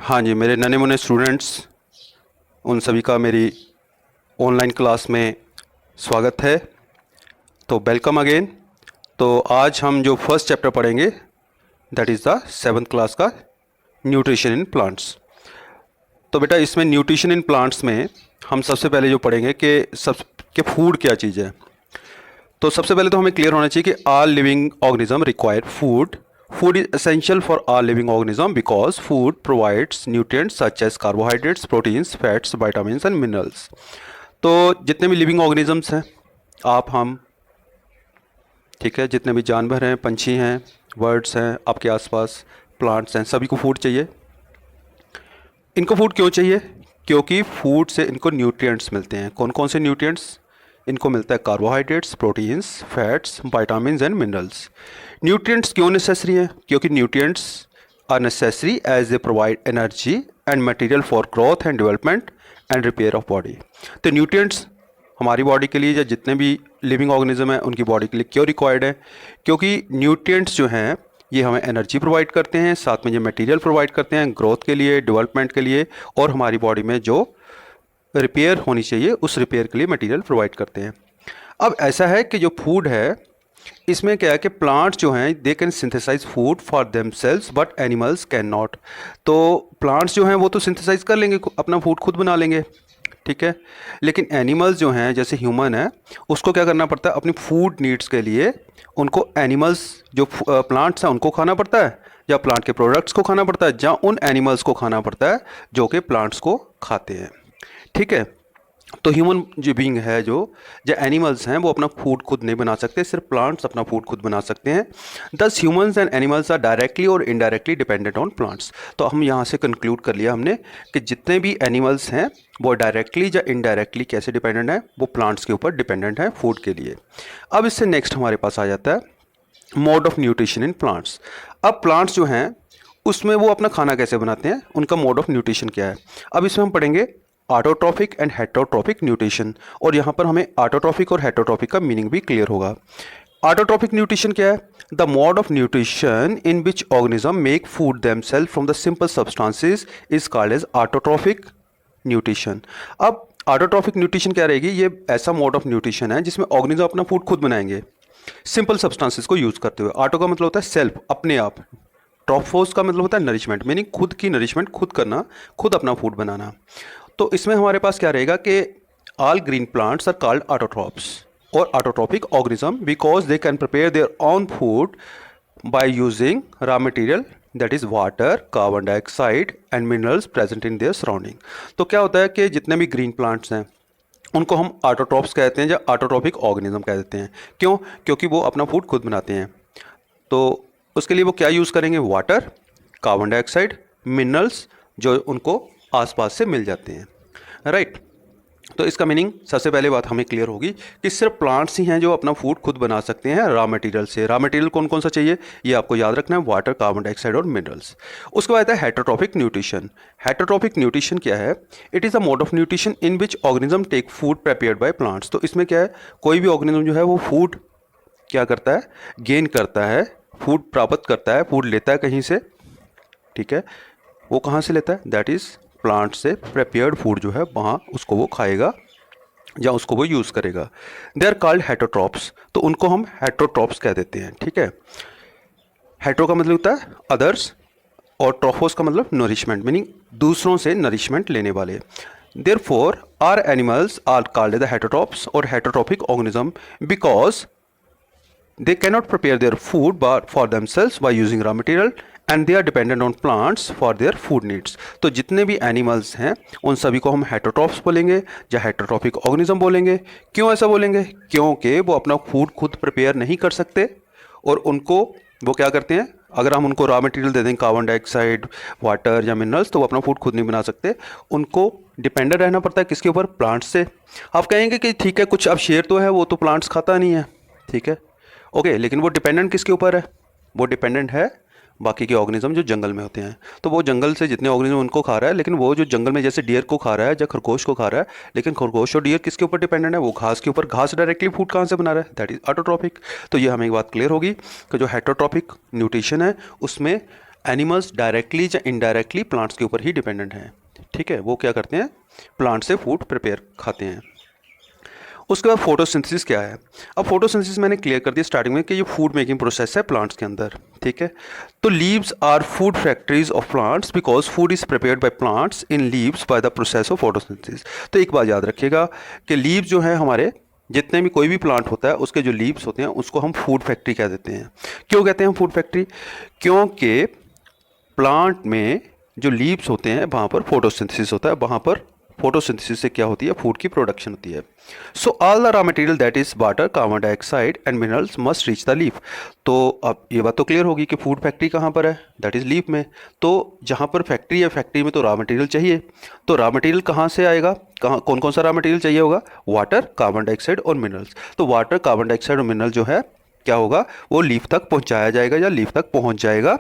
हाँ जी, मेरे नन्हे मुन्ने स्टूडेंट्स, उन सभी का मेरी ऑनलाइन क्लास में स्वागत है। तो वेलकम अगेन। तो आज हम जो फर्स्ट चैप्टर पढ़ेंगे that is the 7th class का न्यूट्रिशन इन प्लांट्स। तो बेटा इसमें न्यूट्रिशन इन प्लांट्स में हम सबसे पहले जो पढ़ेंगे कि फूड क्या चीज़ है। तो सबसे पहले तो हमें क्लियर होना चाहिए कि all living organism require food. Food is essential for all living organism because food provides nutrients such as carbohydrates, proteins, fats, vitamins and minerals. तो जितने भी लिविंग ऑर्गेनिजम्स हैं, आप हम, ठीक है, जितने भी जानवर हैं, पंछी हैं, बर्ड्स हैं, आपके आसपास प्लांट्स हैं, सभी को फूड चाहिए। इनको फूड क्यों चाहिए? क्योंकि फूड से इनको न्यूट्रिएंट्स मिलते हैं। कौन कौन से न्यूट्रिएंट्स? इनको मिलता है carbohydrates, proteins, fats, vitamins and minerals. Nutrients क्यों नेसेसरी हैं? क्योंकि nutrients are necessary as they provide energy and material for growth and development and repair of body. तो न्यूट्रिएंट्स हमारी बॉडी के लिए या जितने भी लिविंग ऑर्गेनिज्म हैं उनकी बॉडी के लिए क्यों रिक्वायर्ड है? क्योंकि न्यूट्रिएंट्स जो हैं ये हमें एनर्जी प्रोवाइड करते हैं, साथ में ये मटेरियल प्रोवाइड करते हैं ग्रोथ के लिए, डेवलपमेंट के लिए, और हमारी बॉडी में जो रिपेयर होनी चाहिए उस रिपेयर के लिए मटेरियल प्रोवाइड करते हैं। अब ऐसा है कि जो फूड है इसमें क्या है कि प्लांट्स जो हैं they can synthesize food for themselves but animals can not. तो प्लांट्स जो हैं वो तो सिंथेसाइज कर लेंगे, अपना फूड खुद बना लेंगे, ठीक है, लेकिन एनिमल्स जो हैं जैसे ह्यूमन है उसको क्या करना पड़ता है? अपनी फूड नीड्स के लिए उनको एनिमल्स जो प्लांट्स हैं उनको खाना पड़ता है, या प्लांट के प्रोडक्ट्स को खाना पड़ता है, या उन एनिमल्स को खाना पड़ता है जो कि प्लांट्स को खाते हैं, ठीक है। तो ह्यूमन जो बीइंग है, जो एनिमल्स हैं वो अपना फूड खुद नहीं बना सकते, सिर्फ प्लांट्स अपना फूड खुद बना सकते हैं। Thus humans and animals are directly और इनडायरेक्टली डिपेंडेंट ऑन प्लांट्स। तो हम यहाँ से कंक्लूड कर लिया हमने कि जितने भी एनिमल्स हैं वो डायरेक्टली या इनडायरेक्टली कैसे डिपेंडेंट हैं? वो प्लांट्स के ऊपर डिपेंडेंट है फूड के लिए। अब इससे नेक्स्ट हमारे पास आ जाता है mode of nutrition in plants. अब प्लांट्स जो हैं उसमें वो अपना खाना कैसे बनाते हैं, उनका मोड ऑफ न्यूट्रिशन क्या है। अब इसमें हम पढ़ेंगे ऑटोट्रॉफिक एंड हेटरोट्रॉफिक न्यूट्रिशन, और यहाँ पर हमें ऑटोट्रॉफिक और हेटरोट्रॉफिक का मीनिंग भी क्लियर होगा। ऑटोट्रॉफिक न्यूट्रिशन क्या है? The mode of nutrition in which organism make food themself from the simple substances is called as autotrophic nutrition. अब ऑटोट्रॉफिक न्यूट्रिशन क्या रहेगी? ये ऐसा मोड ऑफ न्यूट्रिशन है जिसमें ऑर्गेनिज्म अपना फूड खुद बनाएंगे सिंपल सब्सटेंसेस को यूज करते हुए। ऑटो का मतलब होता है सेल्फ, अपने आप। ट्रॉफोस का मतलब होता है नरिशमेंट, मीनिंग खुद की नरिशमेंट खुद करना, खुद अपना फूड बनाना। तो इसमें हमारे पास क्या रहेगा कि all green plants are called autotrophs और autotrophic organism because they can prepare their own food by using raw material that is water, carbon dioxide and minerals present in their surrounding. तो क्या होता है कि जितने भी ग्रीन प्लांट्स हैं उनको हम ऑटोट्रॉप्स कहते हैं या ऑटोट्रॉपिक ऑर्गेनिज्म कह देते हैं। क्यों? क्योंकि वो अपना फूड खुद बनाते हैं। तो उसके लिए वो क्या यूज़ करेंगे? वाटर, कार्बन डाइऑक्साइड, मिनरल्स जो उनको आसपास से मिल जाते हैं, राइट। तो इसका मीनिंग सबसे पहले बात हमें क्लियर होगी कि सिर्फ प्लांट्स ही हैं जो अपना फूड खुद बना सकते हैं रॉ मटेरियल से। रॉ मटेरियल कौन कौन सा चाहिए ये आपको याद रखना है, वाटर, कार्बन डाइऑक्साइड और मिनरल्स। उसके बाद आता है हेटरोट्रॉपिक न्यूट्रिशन। हेटरोट्रॉपिक न्यूट्रिशन क्या है? It is a mode of nutrition in which organism take food prepared by plants. तो इसमें क्या है, कोई भी ऑर्गेनिज्म जो है वो फूड क्या करता है? गेन करता है, फूड प्राप्त करता है, फूड लेता है कहीं से, ठीक है। वो कहाँ से लेता है? दैट इज़ प्लांट से प्रिपेयर्ड फूड जो है वहाँ उसको वो खाएगा या उसको वो यूज़ करेगा। They are called heterotrophs. तो उनको हम हेटरोट्रॉप्स कह देते हैं, ठीक है। हेटरो का मतलब होता है अदर्स और ट्रॉफोस का मतलब नरिशमेंट, मीनिंग दूसरों से नरिशमेंट लेने वाले। Therefore are animals are called the heterotrophs और heterotrophic organism because they cannot prepare their food but for themselves by using raw material and they are dependent on plants for their food needs। तो जितने भी animals हैं उन सभी को हम heterotrophs बोलेंगे या हेटरोट्रॉपिक ऑर्गेनिज्म बोलेंगे। क्यों ऐसा बोलेंगे? क्योंकि वो अपना फूड खुद प्रिपेयर नहीं कर सकते और उनको वो क्या करते हैं, अगर हम उनको रॉ मटेरियल दे दें कार्बन डाइऑक्साइड, वाटर या मिनरल्स, तो वो अपना फूड खुद नहीं बना सकते। उनको डिपेंडेंट रहना पड़ता है किसके ऊपर? प्लांट्स से। आप कहेंगे कि ठीक है कुछ अब शेर तो है वो तो प्लांट्स खाता नहीं है, ठीक है, ओके, लेकिन वो डिपेंडेंट किसके ऊपर है? वो डिपेंडेंट है बाकी के ऑर्गेनिज्म जो जंगल में होते हैं। तो वो जंगल से जितने ऑर्गेनिज्म उनको खा रहा है, लेकिन वो जो जंगल में जैसे डियर को खा रहा है या खरगोश को खा रहा है, लेकिन खरगोश और डियर किसके ऊपर डिपेंडेंट है? वो घास के ऊपर। घास डायरेक्टली फूड कहाँ से बना रहा है? That is autotrophic. तो ये हमें एक बात क्लियर होगी कि जो हेटरोट्रॉपिक न्यूट्रिशन है उसमें एनिमल्स डायरेक्टली या इनडायरेक्टली प्लांट्स के ऊपर ही डिपेंडेंट हैं, ठीक है। वो क्या करते हैं, प्लांट से फूड प्रिपेयर खाते हैं। उसके बाद फोटोसिंथेसिस क्या है। अब फोटोसिंथेसिस मैंने क्लियर कर दिया स्टार्टिंग में कि ये फूड मेकिंग प्रोसेस है प्लांट्स के अंदर, ठीक है। तो leaves are food factories of plants because food is prepared by plants in leaves by the process of photosynthesis. तो एक बात याद रखिएगा कि लीव्स जो है हमारे, जितने भी कोई भी प्लांट होता है उसके जो लीव्स होते हैं उसको हम फूड फैक्ट्री कह देते हैं। क्यों कहते हैं हम फूड फैक्ट्री, क्योंकि प्लांट में जो लीव्स होते हैं वहाँ पर फोटोसिंथेसिस होता है, वहाँ पर फोटोसिंथेसिस से क्या होती है, फूड की प्रोडक्शन होती है। So all the raw material that is water, carbon dioxide and minerals must reach the leaf. तो अब ये बात तो क्लियर होगी कि फूड फैक्ट्री कहाँ पर है, दैट इज लीफ में। तो जहाँ पर फैक्ट्री है, फैक्ट्री में तो रॉ मटेरियल चाहिए। तो रॉ मटेरियल कहाँ से आएगा, कहाँ कौन कौन सा रॉ मटेरियल चाहिए होगा, वाटर, कार्बन डाइऑक्साइड और मिनरल्स। तो वाटर, कार्बन डाइऑक्साइड और मिनरल जो है क्या होगा, वो लीफ तक पहुँचाया जाएगा या लीफ तक पहुँच जाएगा।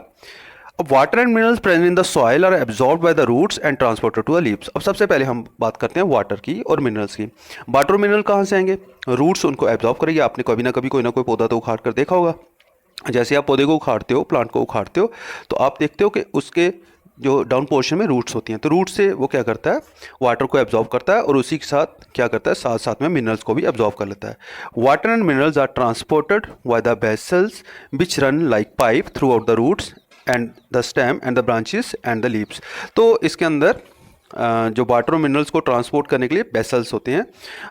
अब water and minerals present in the soil are absorbed by the roots and transported to the leaves. अब सबसे पहले हम बात करते हैं वाटर की और मिनरल्स की। वाटर और मिनरल कहाँ से आएंगे, रूट्स उनको एब्जॉर्ब करेंगे। आपने कभी ना कभी कोई ना कोई पौधा तो उखाड़ कर देखा होगा। जैसे आप पौधे को उखाड़ते हो, प्लांट को उखाड़ते हो, तो आप देखते हो कि उसके जो डाउन पोर्शन में रूट्स होती हैं, तो रूट से वो क्या करता है, वाटर को एब्जॉर्ब करता है और उसी के साथ क्या करता है, साथ साथ में मिनरल्स को भी एब्जॉर्ब कर लेता है। Water and minerals are transported by the vessels which run like pipe throughout the roots and the stem and the branches and the leaves. तो इसके अंदर जो वाटर और मिनरल्स को ट्रांसपोर्ट करने के लिए वेसल्स होते हैं।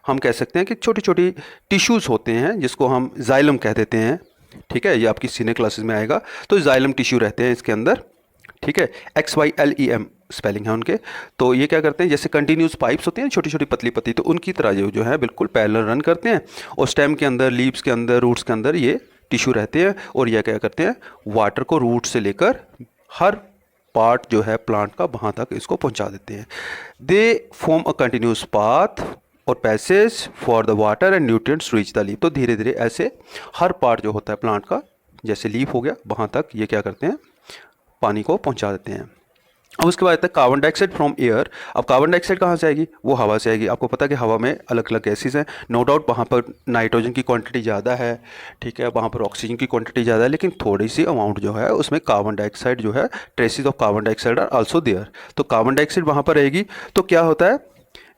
हम कह सकते हैं कि छोटी छोटी टिश्यूज़ होते हैं जिसको हम जाइलम कह देते हैं, ठीक है। ये आपकी सीनियर क्लासेस में आएगा। तो जाइलम टिश्यू रहते हैं इसके अंदर, ठीक है। XYLEM स्पेलिंग है उनके। तो ये क्या करते हैं, जैसे कंटिन्यूस पाइप्स होती हैं छोटी छोटी पतली पतली, तो उनकी तरह जो है बिल्कुल पैरेलल रन करते हैं। और स्टेम के अंदर, लीव्स के अंदर, रूट्स के अंदर ये टिश्यू रहते हैं और यह क्या करते हैं, वाटर को रूट से लेकर हर पार्ट जो है प्लांट का वहाँ तक इसको पहुँचा देते हैं। They form a continuous path और passage for the water and nutrients reach the leaf. तो धीरे धीरे ऐसे हर पार्ट जो होता है प्लांट का, जैसे लीफ हो गया, वहाँ तक ये क्या करते हैं, पानी को पहुँचा देते हैं। अब उसके बाद आता है कार्बन डाइऑक्साइड फ्रॉम एयर। अब कार्बन डाइऑक्साइड कहाँ से आएगी, वो हवा से आएगी। आपको पता है कि हवा में अलग अलग गैसेस हैं, नो डाउट वहाँ पर नाइट्रोजन की क्वांटिटी ज़्यादा है, ठीक है, वहाँ पर ऑक्सीजन की क्वांटिटी ज़्यादा है, लेकिन थोड़ी सी अमाउंट जो है उसमें कार्बन डाइऑक्साइड जो है, traces of carbon dioxide are also there. तो कार्बन डाइऑक्साइड वहाँ पर रहेगी। तो क्या होता है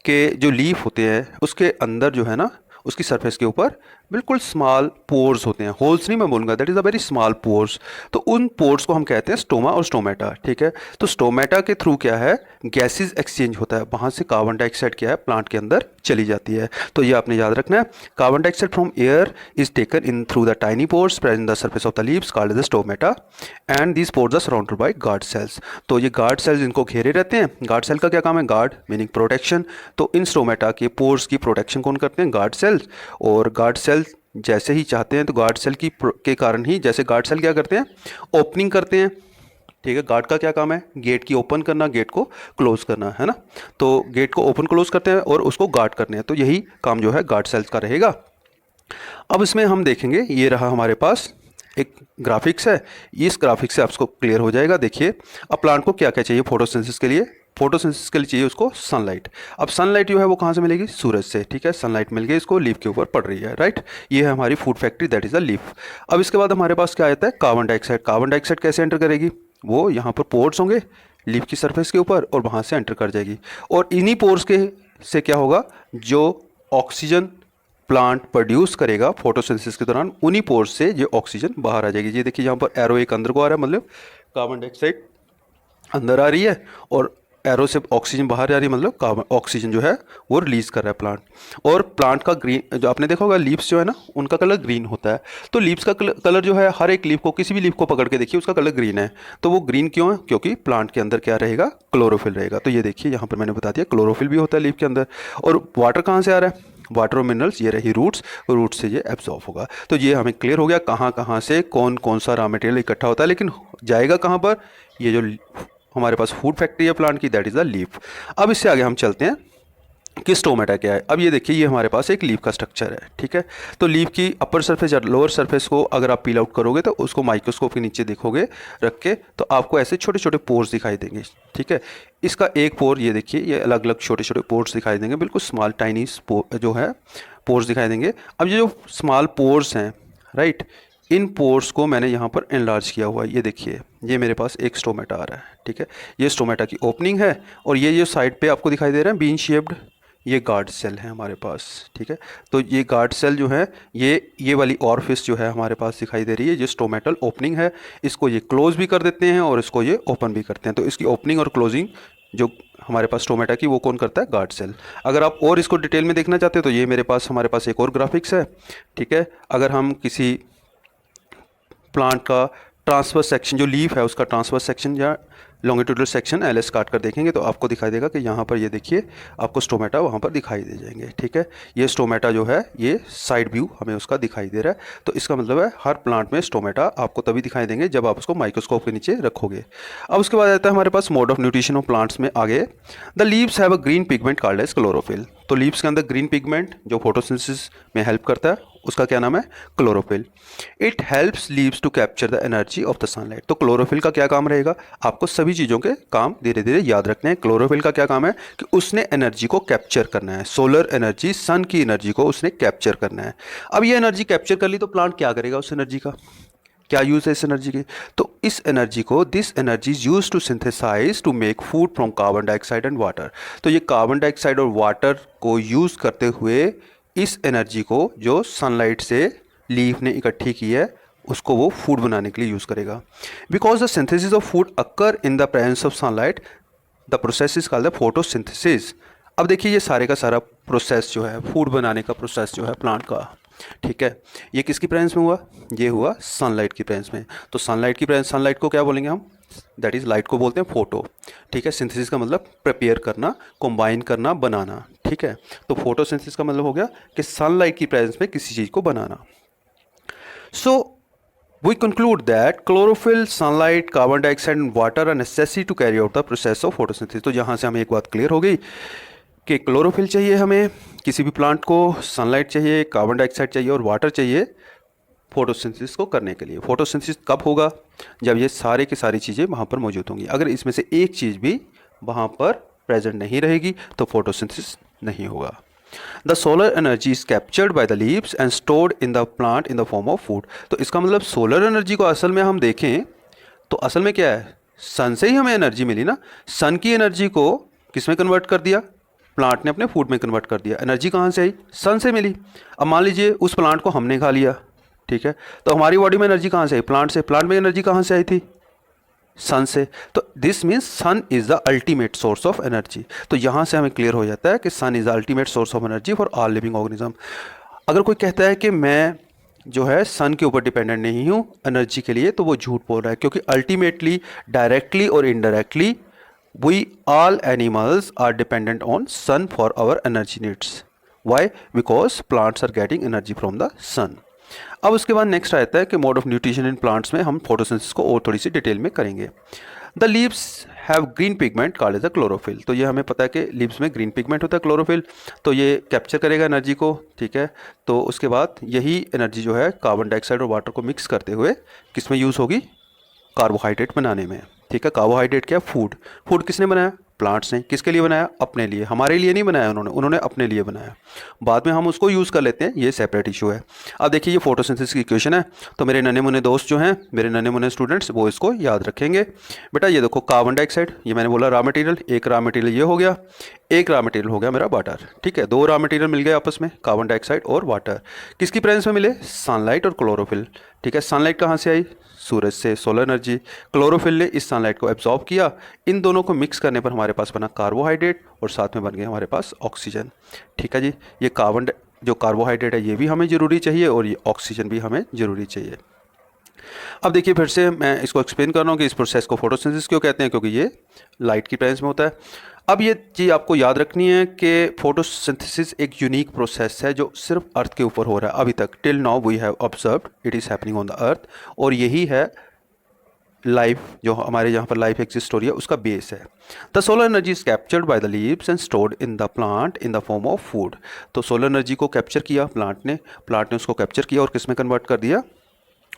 कि जो लीफ होते हैं उसके अंदर जो है ना, उसकी सरफेस के ऊपर बिल्कुल स्मॉल पोर्स होते हैं, होल्स नहीं मैं बोलूँगा, that is a very small pores. तो उन पोर्स को हम कहते हैं स्टोमा और स्टोमेटा, ठीक है। तो स्टोमेटा के थ्रू क्या है, गैसेस एक्सचेंज होता है, वहाँ से कार्बन डाइऑक्साइड क्या है, प्लांट के अंदर चली जाती है। तो ये आपने याद रखना है, carbon dioxide from air is taken in through the tiny pores present in the surface of the leaves called the stomata and these pores are surrounded by guard cells. तो ये गार्ड सेल्स इनको घेरे रहते हैं। Guard cell का क्या काम है, गार्ड मीनिंग प्रोटेक्शन। तो इन स्टोमेटा के पोर्स की प्रोटेक्शन कौन करते हैं, गार्ड सेल्स। और गार्ड सेल्स जैसे ही चाहते हैं तो गार्ड सेल की के कारण ही, जैसे गार्ड सेल क्या करते हैं, ओपनिंग करते हैं, ठीक है। गार्ड का क्या काम है, गेट की ओपन करना, गेट को क्लोज करना, है ना। तो गेट को ओपन क्लोज करते हैं और उसको गार्ड करने हैं। तो यही काम जो है गार्ड सेल्स का रहेगा। अब इसमें हम देखेंगे, ये रहा हमारे पास एक ग्राफिक्स है, इस ग्राफिक्स से आपको क्लियर हो जाएगा। देखिए अब प्लांट को क्या क्या चाहिए फोटोसिंथेसिस के लिए, फोटोसिंथेसिस के लिए चाहिए उसको सनलाइट। अब सनलाइट जो है वो कहाँ से मिलेगी, सूरज से, ठीक है। सनलाइट मिल गई इसको, लीफ के ऊपर पड़ रही है, राइट। ये है हमारी food factory, that is the leaf. अब इसके बाद हमारे पास क्या आता है, कार्बन डाइऑक्साइड। कार्बन डाइऑक्साइड कैसे एंटर करेगी, वो यहाँ पर पोर्स होंगे लीफ की सरफेस के ऊपर और वहाँ से एंटर कर जाएगी। और इन्हीं पोर्स के से क्या होगा, जो ऑक्सीजन प्लांट प्रोड्यूस करेगा फोटोसिंथेसिस के दौरान, उन्हीं पोर्स से ये ऑक्सीजन बाहर आ जाएगी। ये देखिए यहाँ पर एरो एक अंदर को आ रहा है, मतलब कार्बन डाइऑक्साइड अंदर आ रही है और एरो से ऑक्सीजन बाहर जा रही है, मतलब कार्बन ऑक्सीजन जो है वो रिलीज कर रहा है प्लांट। और प्लांट का ग्रीन, जो आपने देखा होगा लीव्स जो है ना, उनका कलर ग्रीन होता है। तो लीव्स का कलर जो है, हर एक लीफ को, किसी भी लीफ को पकड़ के देखिए, उसका कलर ग्रीन है। तो वो ग्रीन क्यों है, क्योंकि प्लांट के अंदर क्या रहेगा, क्लोरोफिल रहेगा। तो ये देखिए यहाँ पर मैंने बता दिया, क्लोरोफिल भी होता है लीफ के अंदर। और वाटर कहाँ से आ रहा है, वाटर और मिनरल्स, ये रही रूट्स, रूट्स से ये एब्जॉर्ब होगा। तो ये हमें क्लियर हो गया कहाँ कहाँ से कौन कौन सा रॉ मटेरियल इकट्ठा होता है, लेकिन जाएगा कहाँ पर, ये जो हमारे पास फूड फैक्ट्री है प्लांट की, दैट इज़ द लीफ। अब इससे आगे हम चलते हैं कि स्टोमेटा क्या है। अब ये देखिए, ये हमारे पास एक लीफ का स्ट्रक्चर है, ठीक है। तो लीफ की अपर सरफेस या लोअर सरफेस को अगर आप पील आउट करोगे तो उसको माइक्रोस्कोप के नीचे देखोगे रख के, तो आपको ऐसे छोटे छोटे पोर्स दिखाई देंगे, ठीक है। इसका एक पोर, ये देखिए, ये अलग अलग छोटे छोटे पोर्स दिखाई देंगे, बिल्कुल स्मॉल टाइनी जो है पोर्स दिखाई देंगे। अब ये जो स्मॉल पोर्स हैं, राइट, इन पोर्स को मैंने यहाँ पर एनलार्ज किया हुआ है। ये देखिए, ये मेरे पास एक स्टोमेटा आ रहा है, ठीक है। ये स्टोमेटा की ओपनिंग है और ये जो साइड पे आपको दिखाई दे रहा है बीन शेप्ड, ये गार्ड सेल है हमारे पास, ठीक है। तो ये गार्ड सेल जो है, ये वाली ऑरफिस जो है हमारे पास दिखाई दे रही है, ये स्टोमेटल ओपनिंग है। इसको ये क्लोज भी कर देते हैं और इसको ये ओपन भी करते हैं। तो इसकी ओपनिंग और क्लोजिंग जो हमारे पास स्टोमेटा की, वो कौन करता है? Guard cell. अगर आप और इसको डिटेल में देखना चाहते हो तो ये हमारे पास एक और ग्राफिक्स है, ठीक है। अगर हम किसी प्लांट का ट्रांसफर सेक्शन, जो लीफ है उसका ट्रांसफर सेक्शन या लॉन्गिट्यूडल सेक्शन एलएस काट कर देखेंगे तो आपको दिखाई देगा कि यहाँ पर ये देखिए आपको स्टोमेटा वहाँ पर दिखाई दे जाएंगे, ठीक है। ये स्टोमेटा जो है ये साइड व्यू हमें उसका दिखाई दे रहा है। तो इसका मतलब है हर प्लांट में स्टोमेटा आपको तभी दिखाई देंगे जब आप उसको माइक्रोस्कोप के नीचे रखोगे। अब उसके बाद आता है हमारे पास mode of nutrition of plants में आगे, the leaves have a green pigment called as chlorophyll. तो लीव्स के अंदर ग्रीन पिगमेंट जो फोटोसिंथेसिस में हेल्प करता है उसका क्या नाम है? Chlorophyll. It helps leaves to capture the energy of the sunlight. तो क्लोरोफिल का क्या काम रहेगा? आपको सभी चीज़ों के काम धीरे धीरे याद रखने हैं। क्लोरोफिल का क्या काम है कि उसने एनर्जी को कैप्चर करना है, सोलर एनर्जी, सन की एनर्जी को उसने कैप्चर करना है। अब ये एनर्जी कैप्चर कर ली तो प्लांट क्या करेगा? उस एनर्जी का क्या यूज़ है इस एनर्जी की? तो इस एनर्जी को, this energy is use to synthesise to make food from carbon dioxide and water. तो ये कार्बन डाइऑक्साइड और वाटर को यूज़ करते हुए इस एनर्जी को जो सनलाइट से लीफ ने इकट्ठी की है उसको वो फूड बनाने के लिए यूज़ करेगा। Because the synthesis of food occur in the presence of sunlight, the process is called the photosynthesis. अब देखिए ये सारे का सारा प्रोसेस जो है, फूड बनाने का प्रोसेस जो है प्लांट का, ठीक है, ये किसकी प्रेजेंस में हुआ? ये हुआ सनलाइट की प्रेजेंस में। तो सनलाइट की प्रेजेंस, सनलाइट को क्या बोलेंगे हम? दैट इज़ लाइट को बोलते हैं फोटो, ठीक है। सिंथेसिस का मतलब प्रिपेयर करना, कंबाइन करना, बनाना, ठीक है। तो फोटोसिंथेसिस का मतलब हो गया कि सनलाइट की प्रेजेंस में किसी चीज़ को बनाना। सो we conclude that chlorophyll, sunlight, carbon dioxide and water are necessary to carry out the process of photosynthesis। तो यहाँ से हमें एक बात क्लियर हो गई कि क्लोरोफिल चाहिए हमें किसी भी प्लांट को, सनलाइट चाहिए, कार्बन डाइऑक्साइड चाहिए और वाटर चाहिए फोटोसिंथेसिस को करने के लिए। फोटोसिंथेसिस कब होगा? जब ये सारे की सारी चीज़ें वहाँ पर मौजूद होंगी। अगर इसमें से एक चीज़ भी वहाँ पर प्रेजेंट नहीं रहेगी तो फोटोसिंथेसिस नहीं होगा। The solar energy is captured by the leaves and stored in the plant in the form of food. तो इसका मतलब सोलर एनर्जी को असल में हम देखें तो असल में क्या है? सन से ही हमें एनर्जी मिली ना। सन की एनर्जी को किस में कन्वर्ट कर दिया? प्लांट ने अपने फूड में कन्वर्ट कर दिया। एनर्जी कहाँ से आई? सन से मिली। अब मान लीजिए उस प्लांट को हमने खा लिया, ठीक है, तो हमारी बॉडी में एनर्जी कहाँ से आई? प्लांट से। प्लांट में एनर्जी कहाँ से आई थी? सन से। तो this means sun is the ultimate source of energy. तो यहाँ से हमें क्लियर हो जाता है कि sun is the ultimate source of energy for all living organism. अगर कोई कहता है कि मैं जो है सन के ऊपर डिपेंडेंट नहीं हूँ एनर्जी के लिए, तो वो झूठ बोल रहा है, क्योंकि अल्टीमेटली, डायरेक्टली और indirectly we all animals are dependent on sun for our energy needs. Why? Because plants are getting energy from the sun. अब उसके बाद नेक्स्ट आता है कि mode of nutrition in plants में हम फोटोसिंथेसिस को और थोड़ी सी डिटेल में करेंगे। The leaves have green pigment called as a chlorophyll. तो ये हमें पता है कि लीव्स में ग्रीन पिगमेंट होता है क्लोरोफिल, तो ये कैप्चर करेगा एनर्जी को, ठीक है। तो उसके बाद यही एनर्जी जो है कार्बन डाइऑक्साइड और वाटर को मिक्स करते हुए किस में यूज़ होगी? कार्बोहाइड्रेट बनाने में, ठीक है। कार्बोहाइड्रेट क्या? फूड। फूड किसने बनाया? प्लांट्स ने। किसके लिए बनाया? अपने लिए। हमारे लिए नहीं बनाया उन्होंने अपने लिए बनाया। बाद में हम उसको यूज़ कर लेते हैं, ये सेपरेट इशू है। अब देखिए ये फोटोसिंथेसिस की इक्वेशन है, तो मेरे नन्हे मुन्ने दोस्त जो हैं, मेरे नन्हे मुन्ने स्टूडेंट्स, वो इसको याद रखेंगे। बेटा ये देखो कार्बन डाइऑक्साइड, ये मैंने बोला रॉ मटेरियल, एक रॉ मटेरियल ये हो गया, एक रॉ मटेरियल हो गया मेरा वाटर, ठीक है। दो रॉ मटेरियल मिल गए आपस में, कार्बन डाइऑक्साइड और वाटर। किसकी प्रेजेंस में मिले? सनलाइट और क्लोरोफिल, ठीक है। सनलाइट कहाँ से आई? सूरज से, सोलर एनर्जी। क्लोरोफिल ने इस सनलाइट को एब्जॉर्ब किया। इन दोनों को मिक्स करने पर हमारे पास बना कार्बोहाइड्रेट और साथ में बन गया हमारे पास ऑक्सीजन, ठीक है जी। ये जो कार्बोहाइड्रेट है ये भी हमें ज़रूरी चाहिए और ये ऑक्सीजन भी हमें ज़रूरी चाहिए। अब देखिए फिर से मैं इसको एक्सप्लेन कर रहा हूँ कि इस प्रोसेस को फोटोसिंथेसिस क्यों कहते हैं, क्योंकि ये लाइट की प्रेजेंस में होता है। अब ये चीज़ आपको याद रखनी है कि फोटोसिंथेसिस एक यूनिक प्रोसेस है जो सिर्फ अर्थ के ऊपर हो रहा है अभी तक। Till now we have observed it is happening on the earth, और यही है लाइफ, जो हमारे यहाँ पर लाइफ एग्जिस्ट हो रही है उसका बेस है। The solar energy is captured by the leaves and stored in the plant in the form of food. तो सोलर एनर्जी को कैप्चर किया प्लांट ने उसको कैप्चर किया और किस में कन्वर्ट कर दिया?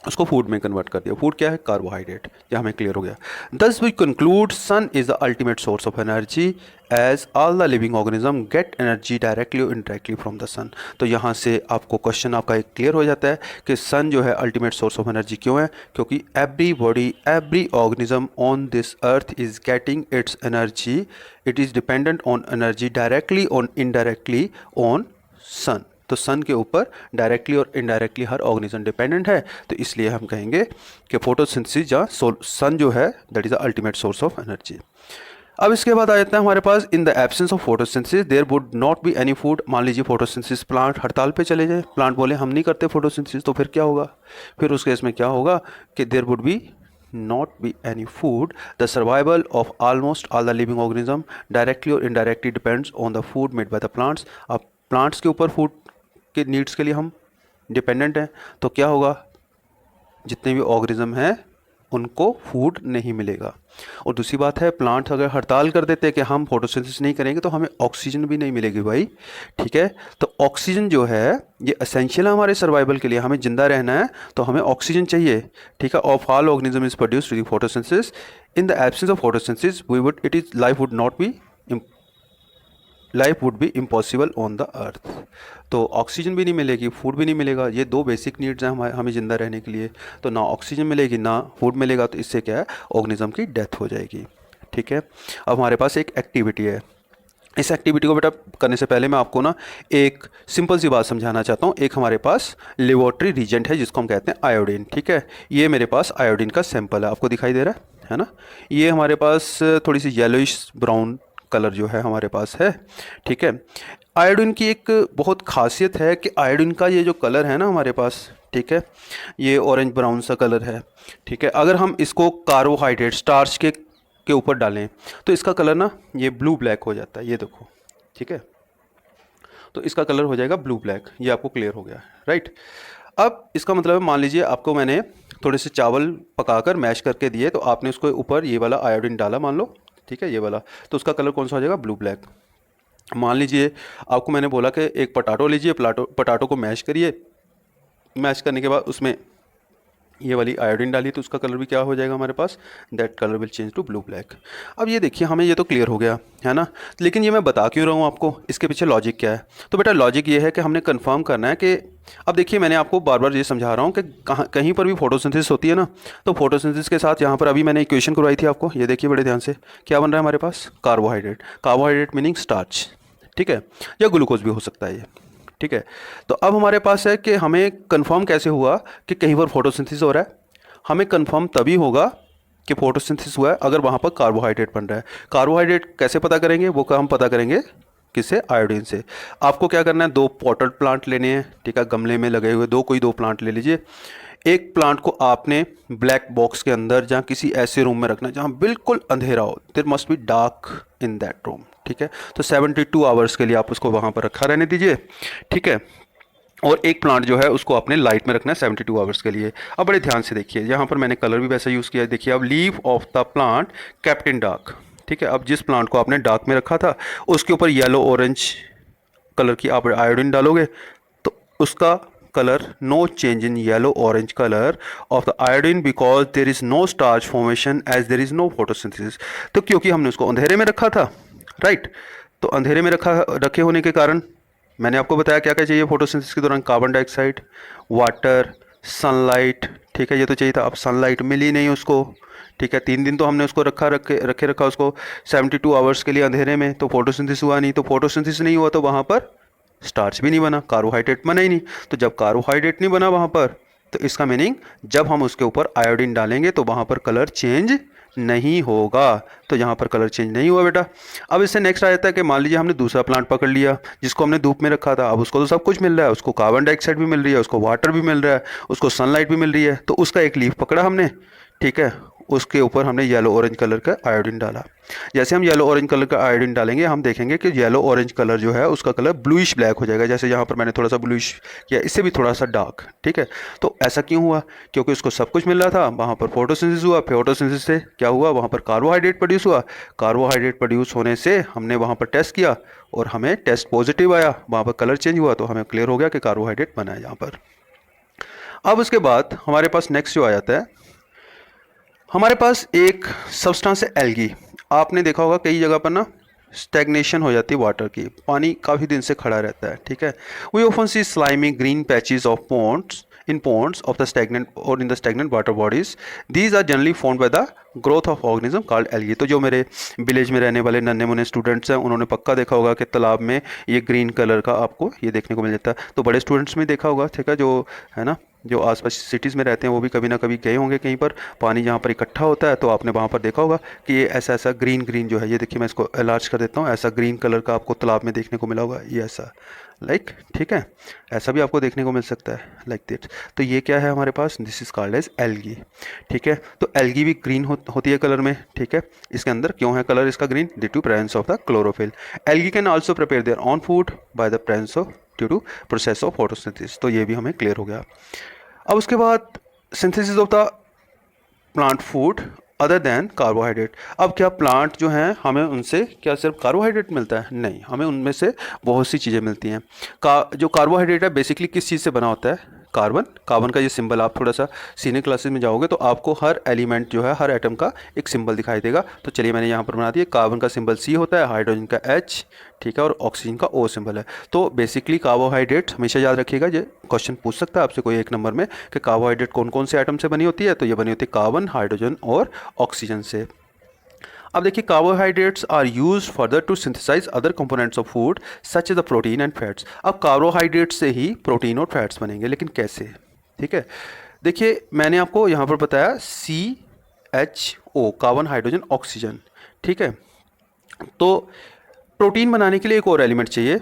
उसको फूड में कन्वर्ट कर दिया। फूड क्या है? कार्बोहाइड्रेट। ये हमें क्लियर हो गया। Thus we conclude sun is the ultimate source of energy as all the living organism get energy directly और इनडायरेक्टली फ्रॉम द सन। तो यहाँ से आपको क्वेश्चन आपका एक क्लियर हो जाता है कि सन जो है अल्टीमेट सोर्स ऑफ एनर्जी क्यों है? क्योंकि every body, every organism on this earth is getting it's energy, it is dependent on energy directly और इनडायरेक्टली ऑन सन। तो सन के ऊपर डायरेक्टली और इनडायरेक्टली हर ऑर्गेनिज्म डिपेंडेंट है। तो इसलिए हम कहेंगे कि फोटोसिंथेसिस या सन जो है that is the ultimate source of energy. अब इसके बाद आ जाता है हमारे पास, in the absence of photosynthesis there would not be any food. मान लीजिए फोटोसिंथेसिस प्लांट हड़ताल पे चले जाए, प्लांट बोले हम नहीं करते फोटोसिंथेसिस, तो फिर क्या होगा? फिर उस केस में क्या होगा कि there would be not be any food. The survival of almost all the living organism directly or indirectly depends on the food made by the plants. अब plants के ऊपर food के नीड्स के लिए हम डिपेंडेंट हैं, तो क्या होगा? जितने भी ऑर्गेनिज्म हैं उनको फूड नहीं मिलेगा। और दूसरी बात है, प्लांट्स अगर हड़ताल कर देते हैं कि हम फोटोसिंथेसिस नहीं करेंगे तो हमें ऑक्सीजन भी नहीं मिलेगी भाई, ठीक है। तो ऑक्सीजन जो है ये एसेंशियल है हमारे सर्वाइवल के लिए, हमें जिंदा रहना है तो हमें ऑक्सीजन चाहिए, ठीक है। Of all organism is produced through photosynthesis. In the absence of photosynthesis we would it is life would not be life would be impossible on the earth. तो ऑक्सीजन भी नहीं मिलेगी, फूड भी नहीं मिलेगा। ये दो बेसिक नीड्स हैं हमें ज़िंदा रहने के लिए। तो ना ऑक्सीजन मिलेगी ना फूड मिलेगा, तो इससे क्या है, ऑर्गेनिज्म की डेथ हो जाएगी, ठीक है। अब हमारे पास एक एक्टिविटी है। इस एक्टिविटी को बेटा करने से पहले मैं आपको ना एक सिंपल सी बात समझाना चाहता हूँ। एक हमारे पास लेबोरेटरी रीजेंट है जिसको हम कहते हैं आयोडीन, ठीक है। ये मेरे पास आयोडीन का सैंपल है, आपको दिखाई दे रहा है ना। ये हमारे पास थोड़ी सी येलोइश ब्राउन कलर जो है हमारे पास है, ठीक है। आयोडीन की एक बहुत खासियत है कि आयोडीन का ये जो कलर है ना हमारे पास, ठीक है, ये ऑरेंज ब्राउन सा कलर है, ठीक है। अगर हम इसको कार्बोहाइड्रेट स्टार्च के ऊपर डालें तो इसका कलर ना ये ब्लू ब्लैक हो जाता है, ये देखो, ठीक है। तो इसका कलर हो जाएगा ब्लू ब्लैक, ये आपको क्लियर हो गया, राइट। अब इसका मतलब मान लीजिए आपको मैंने थोड़े से चावल पकाकर मैश करके दिए, तो आपने उसके ऊपर ये वाला आयोडीन डाला मान लो, ठीक है, ये वाला, तो उसका कलर कौन सा हो जाएगा? Blue black. मान लीजिए आपको मैंने बोला कि एक पटाटो लीजिए, पटाटो को मैश करिए, मैश करने के बाद उसमें ये वाली आयोडीन डालिए, तो उसका कलर भी क्या हो जाएगा हमारे पास? That colour will change to blue black. अब ये देखिए हमें ये तो क्लियर हो गया है ना, लेकिन ये मैं बता क्यों रहा हूँ आपको, इसके पीछे लॉजिक क्या है? तो बेटा लॉजिक ये है कि हमने कंफर्म करना है कि अब देखिए मैंने आपको बार बार ये समझा रहा हूँ कि कहीं पर भी फोटोसिंथेसिस होती है ना, तो फोटोसिंथेसिस के साथ यहाँ पर अभी मैंने इक्वेशन करवाई थी आपको, ये देखिए बड़े ध्यान से, क्या बन रहा है हमारे पास? कार्बोहाइड्रेट। कार्बोहाइड्रेट मीनिंग स्टार्च, ठीक है, या ग्लूकोज भी हो सकता है ये, ठीक है। तो अब हमारे पास है कि हमें कंफर्म कैसे हुआ कि कहीं पर फोटोसिंथेसिस हो रहा है? हमें कंफर्म तभी होगा कि फोटोसिंथेसिस हुआ है अगर वहाँ पर कार्बोहाइड्रेट बन रहा है। कार्बोहाइड्रेट कैसे पता करेंगे? वो हम पता करेंगे किससे? आयोडीन से। आपको क्या करना है, दो पॉटेड प्लांट लेने हैं, ठीक है, गमले में लगे हुए कोई दो प्लांट ले लीजिए। एक प्लांट को आपने ब्लैक बॉक्स के अंदर जहाँ किसी ऐसे रूम में रखना है जहाँ बिल्कुल अंधेरा हो, there must be dark in that room, ठीक है। तो 72 आवर्स के लिए आप उसको वहाँ पर रखा रहने दीजिए, ठीक है। और एक प्लांट जो है उसको आपने लाइट में रखना है 72 आवर्स के लिए। अब बड़े ध्यान से देखिए, यहाँ पर मैंने कलर भी वैसा यूज़ किया है, देखिए अब leave of the plant kept in dark, ठीक है। अब जिस प्लांट को आपने डार्क में रखा था उसके ऊपर येलो ऑरेंज कलर की आप आयोडीन डालोगे तो उसका colour no change in yellow orange colour of the iodine because there is no starch formation as there is no photosynthesis. तो क्योंकि हमने उसको अंधेरे में रखा था, राइट, तो अंधेरे में रखे होने के कारण मैंने आपको बताया क्या क्या चाहिए फोटोसिंथेसिस के दौरान? कार्बन डाइऑक्साइड, वाटर, सनलाइट, ठीक है, ये तो चाहिए था। अब सनलाइट मिली नहीं उसको, ठीक है, 3 दिन तो हमने उसको रखा उसको 72 आवर्स के लिए अंधेरे में, तो फोटोसिंथेसिस हुआ नहीं। तो फोटोसिंथेसिस नहीं हुआ तो वहाँ पर स्टार्च भी नहीं बना, कार्बोहाइड्रेट बना ही नहीं। तो जब कार्बोहाइड्रेट नहीं बना वहाँ पर, तो इसका मीनिंग जब हम उसके ऊपर आयोडीन डालेंगे तो वहाँ पर कलर चेंज नहीं होगा। तो यहाँ पर कलर चेंज नहीं हुआ बेटा। अब इससे नेक्स्ट आ जाता है कि मान लीजिए हमने दूसरा प्लांट पकड़ लिया जिसको हमने धूप में रखा था, अब उसको तो सब कुछ मिल रहा है, उसको कार्बन डाइऑक्साइड भी मिल रही है, उसको वाटर भी मिल रहा है, उसको सनलाइट भी मिल रही है। तो उसका एक लीफ पकड़ा हमने, ठीक है, उसके ऊपर हमने येलो ऑरेंज कलर का आयोडीन डाला। जैसे हम येलो ऑरेंज कलर का आयोडीन डालेंगे हम देखेंगे कि येलो ऑरेंज कलर जो है उसका कलर ब्लूइश ब्लैक हो जाएगा, जैसे यहाँ पर मैंने थोड़ा सा ब्लूइश किया, इससे भी थोड़ा सा डार्क, ठीक है। तो ऐसा क्यों हुआ? क्योंकि उसको सब कुछ मिल रहा था, वहाँ पर फोटोसिंथेसिस हुआ, फोटोसिंथेसिस से क्या हुआ, वहाँ पर कार्बोहाइड्रेट प्रोड्यूस हुआ। कार्बोहाइड्रेट प्रोड्यूस होने से हमने वहाँ पर टेस्ट किया और हमें टेस्ट पॉजिटिव आया, वहाँ पर कलर चेंज हुआ, तो हमें क्लियर हो गया कि कार्बोहाइड्रेट बना है यहाँ पर। अब उसके बाद हमारे पास नेक्स्ट जो आ जाता है, हमारे पास एक सब्सटेंस है एल्गी। आपने देखा होगा कई जगह पर ना स्टैग्नेशन हो जाती है वाटर की, पानी काफ़ी दिन से खड़ा रहता है, ठीक है। We often see slimy green patches of ponds in ponds of the stagnant or in the stagnant water bodies. These are generally formed by the growth of organism called algae. तो जो मेरे विलेज में रहने वाले नन्हे मुन्ने students हैं उन्होंने पक्का देखा होगा कि तालाब में ये ग्रीन कलर का आपको ये देखने को मिल जाता है। तो बड़े स्टूडेंट्स में देखा होगा, ठीक है, जो है ना, जो आसपास सिटीज़ में रहते हैं वो भी कभी ना कभी गए होंगे कहीं पर, पानी जहाँ पर इकट्ठा होता है तो आपने वहाँ पर देखा होगा कि ये ऐसा ऐसा ग्रीन ग्रीन जो है, ये देखिए मैं इसको एलार्ज कर देता हूँ, ऐसा ग्रीन कलर का आपको तालाब में देखने को मिला होगा, ये ऐसा लाइक, ठीक है, ऐसा भी आपको देखने को मिल सकता है लाइक दिस। तो ये क्या है हमारे पास, this is called as algae, ठीक है। तो एल्गी भी ग्रीन होती है कलर में, ठीक है। इसके अंदर क्यों है कलर इसका green, due to presence of the chlorophyll. Algae can also prepare their own food by the presence of due to process of photosynthesis. तो ये भी हमें क्लियर हो गया। अब उसके बाद synthesis of the plant food other than carbohydrate. अब क्या प्लांट जो हैं हमें उनसे क्या सिर्फ कार्बोहाइड्रेट मिलता है, नहीं, हमें उनमें से बहुत सी चीज़ें मिलती हैं। जो कार्बोहाइड्रेट है बेसिकली किस चीज़ से बना होता है, कार्बन। कार्बन का ये सिंबल आप थोड़ा सा सीनियर क्लासेस में जाओगे तो आपको हर एलिमेंट जो है, हर एटम का एक सिंबल दिखाई देगा। तो चलिए मैंने यहाँ पर बना दिया, कार्बन का सिंबल C होता है, हाइड्रोजन का H, ठीक है, और ऑक्सीजन का O सिंबल है। तो बेसिकली कार्बोहाइड्रेट हमेशा याद रखिएगा, ये क्वेश्चन पूछ सकता है आपसे कोई एक नंबर में कि कार्बोहाइड्रेट कौन कौन से एटम से बनी होती है, तो ये बनी होती है कार्बन, हाइड्रोजन और ऑक्सीजन से। अब देखिए carbohydrates are use further to synthesise other components of food such as the protein and fats. अब कार्बोहाइड्रेट से ही प्रोटीन और फैट्स बनेंगे, लेकिन कैसे, ठीक है। देखिए मैंने आपको यहाँ पर बताया CHO, कार्बन हाइड्रोजन ऑक्सीजन, ठीक है। तो प्रोटीन बनाने के लिए एक और एलिमेंट चाहिए,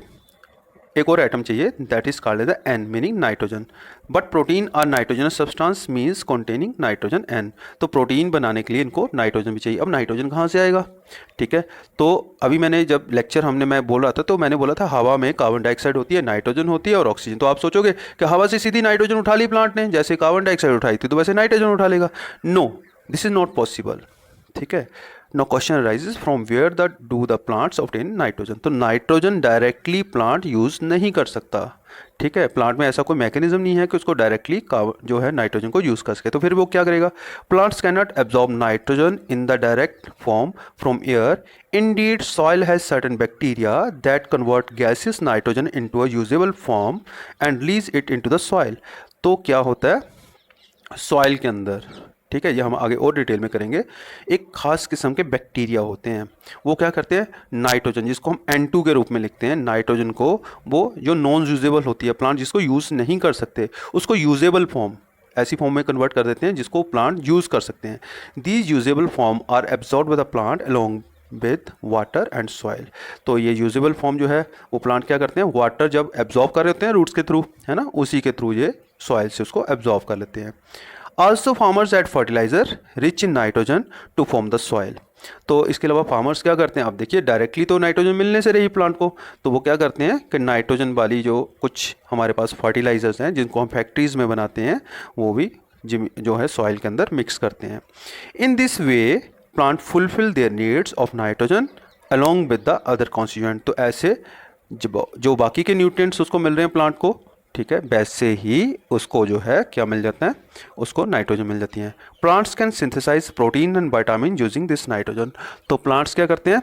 एक और एटम चाहिए, that is called as the N meaning nitrogen. But protein are nitrogenous substance means containing nitrogen N। तो प्रोटीन बनाने के लिए इनको नाइट्रोजन भी चाहिए। अब नाइट्रोजन कहाँ से आएगा, ठीक है। तो अभी मैंने जब लेक्चर मैं बोल रहा था तो मैंने बोला था हवा में कार्बन डाइऑक्साइड होती है, नाइट्रोजन होती है और ऑक्सीजन। तो आप सोचोगे कि हवा से सीधी नाइट्रोजन उठा ली प्लांट ने, जैसे कार्बन डाइऑक्साइड उठाई थी तो वैसे नाइट्रोजन उठा लेगा। No, this is not possible, ठीक है। Now question arises from where do the plants obtain nitrogen। तो नाइट्रोजन डायरेक्टली प्लांट यूज नहीं कर सकता, ठीक है। प्लांट में ऐसा कोई मैकेनिज्म नहीं है कि उसको डायरेक्टली जो है नाइट्रोजन को यूज कर सके। तो फिर वो क्या करेगा, plants can not absorb nitrogen in the direct form from air. Indeed, soil has certain bacteria that convert gaseous nitrogen into a usable form and release it into the soil। तो क्या होता है सॉइल के अंदर, ठीक है, ये हम आगे और डिटेल में करेंगे। एक खास किस्म के बैक्टीरिया होते हैं, वो क्या करते हैं नाइट्रोजन, जिसको हम N2 के रूप में लिखते हैं, नाइट्रोजन को, वो जो नॉन यूजेबल होती है, प्लांट जिसको यूज़ नहीं कर सकते, उसको यूजेबल फॉर्म, ऐसी फॉर्म में कन्वर्ट कर देते हैं जिसको प्लांट यूज़ कर सकते हैं। These usable form are absorb by the plant along with water and soil. तो ये यूजेबल फॉर्म जो है वो प्लांट क्या करते हैं, वाटर जब एब्जॉर्ब कर रहे होते हैं रूट्स के थ्रू, है ना, उसी के थ्रू ये सॉइल से उसको एब्जॉर्ब कर लेते हैं। Also farmers add fertilizer rich in nitrogen to form the soil। तो इसके अलावा फार्मर्स क्या करते हैं, अब देखिए डायरेक्टली तो नाइट्रोजन मिलने से रही प्लांट को, तो वो क्या करते हैं कि नाइट्रोजन वाली जो कुछ हमारे पास फर्टिलाइजर्स हैं जिनको हम फैक्ट्रीज़ में बनाते हैं, वो भी जो है सॉइल के अंदर मिक्स करते हैं। In this way plant fulfil there needs of nitrogen along with the other constituent. तो ऐसे जो बाकी के न्यूट्रिएंट्स उसको मिल रहे हैं प्लांट को, ठीक है, वैसे ही उसको जो है क्या मिल जाता है, उसको नाइट्रोजन मिल जाती है। Plants can synthesise protein and vitamin using this nitrogen. तो प्लांट्स क्या करते हैं,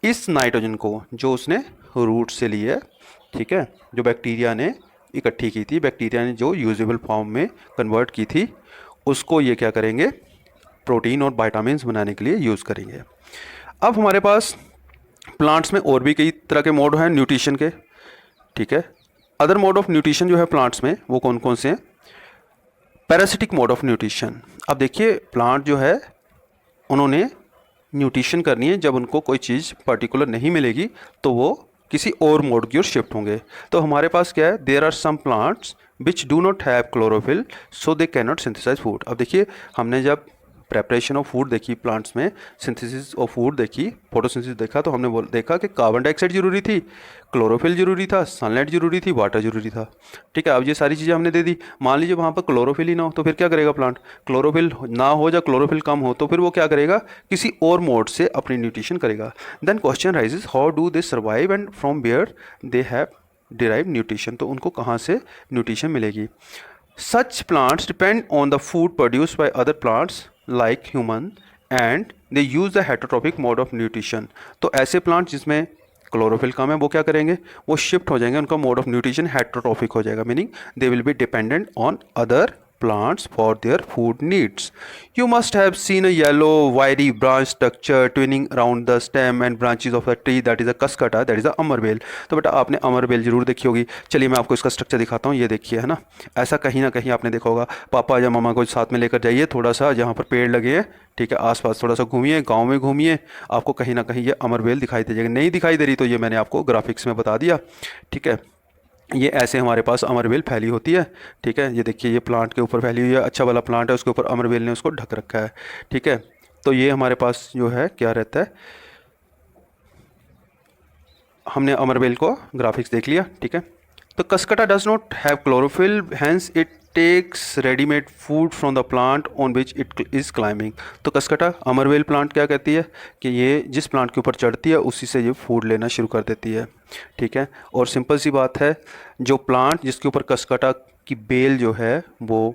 इस नाइट्रोजन को जो उसने रूट से ली है, ठीक है, जो बैक्टीरिया ने इकट्ठी की थी, बैक्टीरिया ने जो यूजेबल फॉर्म में कन्वर्ट की थी, उसको ये क्या करेंगे, प्रोटीन और विटामिन बनाने के लिए यूज़ करेंगे। अब हमारे पास प्लांट्स में और भी कई तरह के मोड हैं न्यूट्रिशन के, ठीक है। अदर मोड ऑफ न्यूट्रिशन जो है प्लांट्स में वो कौन कौन से हैं, पैरासिटिक मोड ऑफ न्यूट्रिशन। अब देखिए प्लांट जो है उन्होंने न्यूट्रिशन करनी है, जब उनको कोई चीज़ पर्टिकुलर नहीं मिलेगी तो वो किसी और मोड की ओर शिफ्ट होंगे। तो हमारे पास क्या है, there are some plants which do not have chlorophyll so they can not synthesise food. अब देखिए हमने जब प्रेपरेशन ऑफ फूड देखी प्लांट्स में, सिंथेसिस ऑफ फूड देखी, फोटोसिंथेसिस देखा, तो हमने देखा कि कार्बन डाइऑक्साइड जरूरी थी, क्लोरोफिल जरूरी था, सनलाइट जरूरी थी, वाटर जरूरी था, ठीक है। अब ये सारी चीज़ें हमने दे दी। मान लीजिए वहाँ पर क्लोरोफिल ही ना हो तो फिर क्या करेगा प्लांट, क्लोरोफिल ना हो या क्लोरोफिल कम हो तो फिर वो क्या करेगा, किसी और मोड से अपनी न्यूट्रिशन करेगा। Then question rises how do they survive and from where they have derive nutrition. तो उनको कहाँ से न्यूट्रिशन मिलेगी। Such plants depend on the food produced by other plants like human and they use the heterotrophic mode of nutrition. तो ऐसे plant जिसमें chlorophyll कम है वो क्या करेंगे, वो शिफ्ट हो जाएंगे, उनका मोड ऑफ न्यूट्रिशन हेटरोट्रॉफिक हो जाएगा, meaning they will be dependent on other plants for their food needs. You must have seen a yellow wiry branch structure twining around the stem and branches of a tree that is a cascata, that is a अमरबेल. तो बेटा आपने अमरबेल जरूर देखी होगी. चलिए मैं आपको इसका स्ट्रक्चर दिखाता हूँ. ये देखिए है ना, ऐसा कहीं ना कहीं आपने देखा होगा. पापा या मामा को साथ में लेकर जाइए, थोड़ा सा जहाँ पर पेड़ लगे हैं, ठीक है, आसपास थोड़ा सा घूमिए, गांव में घूमिए, आपको कहीं ना कहीं ये अमरबेल दिखाई दे जाएगी. नहीं दिखाई दे रही तो ये मैंने आपको ग्राफिक्स में बता दिया, ठीक है. ये ऐसे हमारे पास अमरबेल फैली होती है, ठीक है. ये देखिए ये प्लांट के ऊपर फैली हुई है, अच्छा वाला प्लांट है, उसके ऊपर अमरबेल ने उसको ढक रखा है, ठीक है. तो ये हमारे पास जो है क्या रहता है, हमने अमरबेल को ग्राफिक्स देख लिया, ठीक है. तो Cuscuta does not have chlorophyll, hence it takes readymade food from the plant on which it is climbing. तो कस्कटा अमरबेल प्लांट क्या कहती है कि ये जिस प्लांट के ऊपर चढ़ती है उसी से ये फूड लेना शुरू कर देती है, ठीक है. और सिंपल सी बात है, जो प्लांट जिसके ऊपर कस्कटा की बेल जो है वो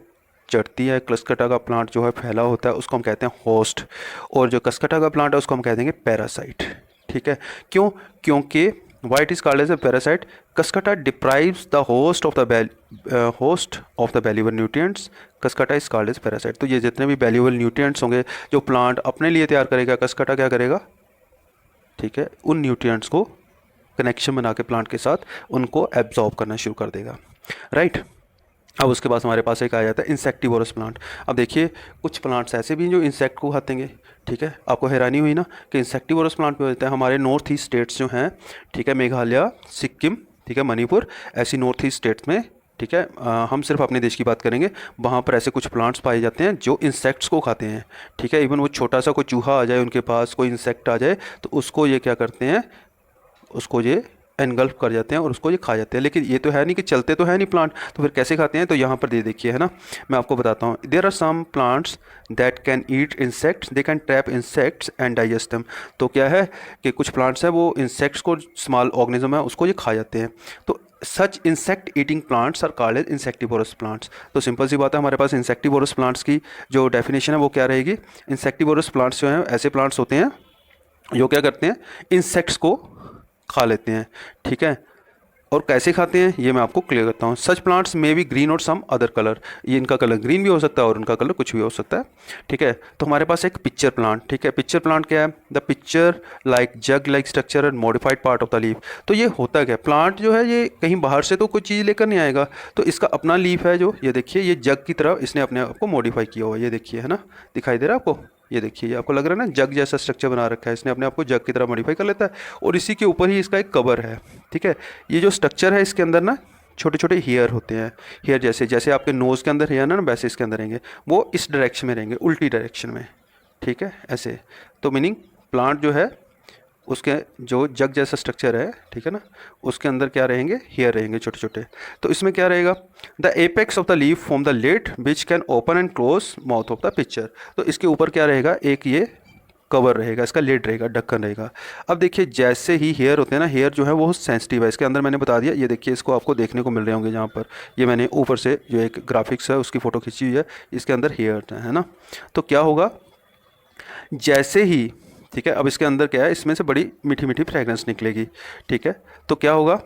चढ़ती है, कस्कटा का प्लांट जो है फैला होता है, उसको हम कहते हैं होस्ट, और जो कस्कटा का प्लांट है उसको हम कह देंगे पैरासाइट, ठीक है. क्यों? क्योंकि why it is called as a parasite? Cuscuta deprives the host of the valuable nutrients. Cuscuta is called as parasite. तो ये जितने भी valuable nutrients होंगे जो प्लांट अपने लिए तैयार करेगा, कस्कटा क्या करेगा, ठीक है, उन न्यूट्रिएंट्स को कनेक्शन बना के प्लांट के साथ उनको एब्जॉर्ब करना शुरू कर देगा, राइट. अब उसके बाद हमारे पास एक आ जाता है इंसेक्टिवोरस प्लांट. अब देखिए कुछ प्लांट्स ऐसे भी हैं जो इंसेक्ट को खाते हैं, ठीक है. आपको हैरानी हुई ना कि इंसेक्टिवोरस प्लांट भी होते हैं. हमारे नॉर्थ ईस्ट स्टेट्स जो हैं, ठीक है, मेघालय, सिक्किम, ठीक है, मणिपुर, ऐसी नॉर्थ ईस्ट स्टेट्स में, ठीक है, हम सिर्फ अपने देश की बात करेंगे, वहाँ पर ऐसे कुछ प्लांट्स पाए जाते हैं जो इंसेक्ट्स को खाते हैं, ठीक है. इवन वो छोटा सा कोई चूहा आ जाए उनके पास, कोई इंसेक्ट आ जाए तो उसको ये क्या करते हैं, उसको ये एनगल्फ कर जाते हैं और उसको ये खा जाते हैं. लेकिन ये तो है नहीं कि चलते तो है नहीं प्लांट, तो फिर कैसे खाते हैं? तो यहाँ पर दे देखिए है ना, मैं आपको बताता हूँ. There are some plants that can eat insects, they can trap insects and digest them. तो क्या है कि कुछ प्लांट्स हैं वो इंसेक्ट्स को, स्मॉल ऑर्गेनिज्म है उसको ये खा जाते हैं. तो such insect eating plants are called as insectivorous plants. तो सिंपल सी बात है, हमारे पास इंसेक्टिवोरस प्लांट्स की जो डेफिनेशन है वो क्या रहेगी. इंसेक्टिवोरस प्लांट्स जो हैं ऐसे प्लांट्स होते हैं जो क्या करते हैं, इंसेक्ट्स को खा लेते हैं, ठीक है. और कैसे खाते हैं ये मैं आपको क्लियर करता हूँ. सच प्लांट्स मे बी ग्रीन और सम अदर कलर, ये इनका कलर ग्रीन भी हो सकता है और उनका कलर कुछ भी हो सकता है, ठीक है. तो हमारे पास एक पिक्चर प्लांट, ठीक है. पिक्चर प्लांट क्या है? The picture like jug like structure and modified part of the leaf. तो ये होता क्या, प्लांट जो है ये कहीं बाहर से तो कोई चीज़ लेकर नहीं आएगा, तो इसका अपना लीफ है जो, ये देखिए ये जग की तरह इसने अपने आप को मॉडिफाई किया हुआ है, ये देखिए है ना, दिखाई दे रहा है आपको, ये देखिए, ये आपको लग रहा है ना जग जैसा स्ट्रक्चर बना रखा है, इसने अपने आप को जग की तरह मॉडिफाई कर लेता है और इसी के ऊपर ही इसका एक कवर है, ठीक है. ये जो स्ट्रक्चर है इसके अंदर ना छोटे छोटे हेयर होते हैं, हेयर जैसे जैसे आपके नोज़ के अंदर हेयर ना वैसे इसके अंदर रहेंगे, वो इस डायरेक्शन में रहेंगे, उल्टी डायरेक्शन में, ठीक है, ऐसे. तो मीनिंग प्लांट जो है उसके जो जग जैसा स्ट्रक्चर है, ठीक है ना, उसके अंदर क्या रहेंगे, हेयर रहेंगे छोटे छोटे. तो इसमें क्या रहेगा, the apex of the leaf form the lid which can open and close mouth of the pitcher. तो इसके ऊपर क्या रहेगा, एक ये कवर रहेगा, इसका लिड रहेगा, ढक्कन रहेगा. अब देखिए जैसे ही हेयर होते हैं ना, हेयर जो है वो सेंसिटिव है, इसके अंदर मैंने बता दिया, ये देखिए इसको आपको देखने को मिल रहे होंगे जहाँ पर, ये मैंने ऊपर से जो एक ग्राफिक्स है उसकी फ़ोटो खींची हुई है, इसके अंदर हेयर है ना. तो क्या होगा, जैसे ही, ठीक है, अब इसके अंदर क्या है, इसमें से बड़ी मीठी मीठी फ्रेगरेंस निकलेगी, ठीक है. तो क्या होगा,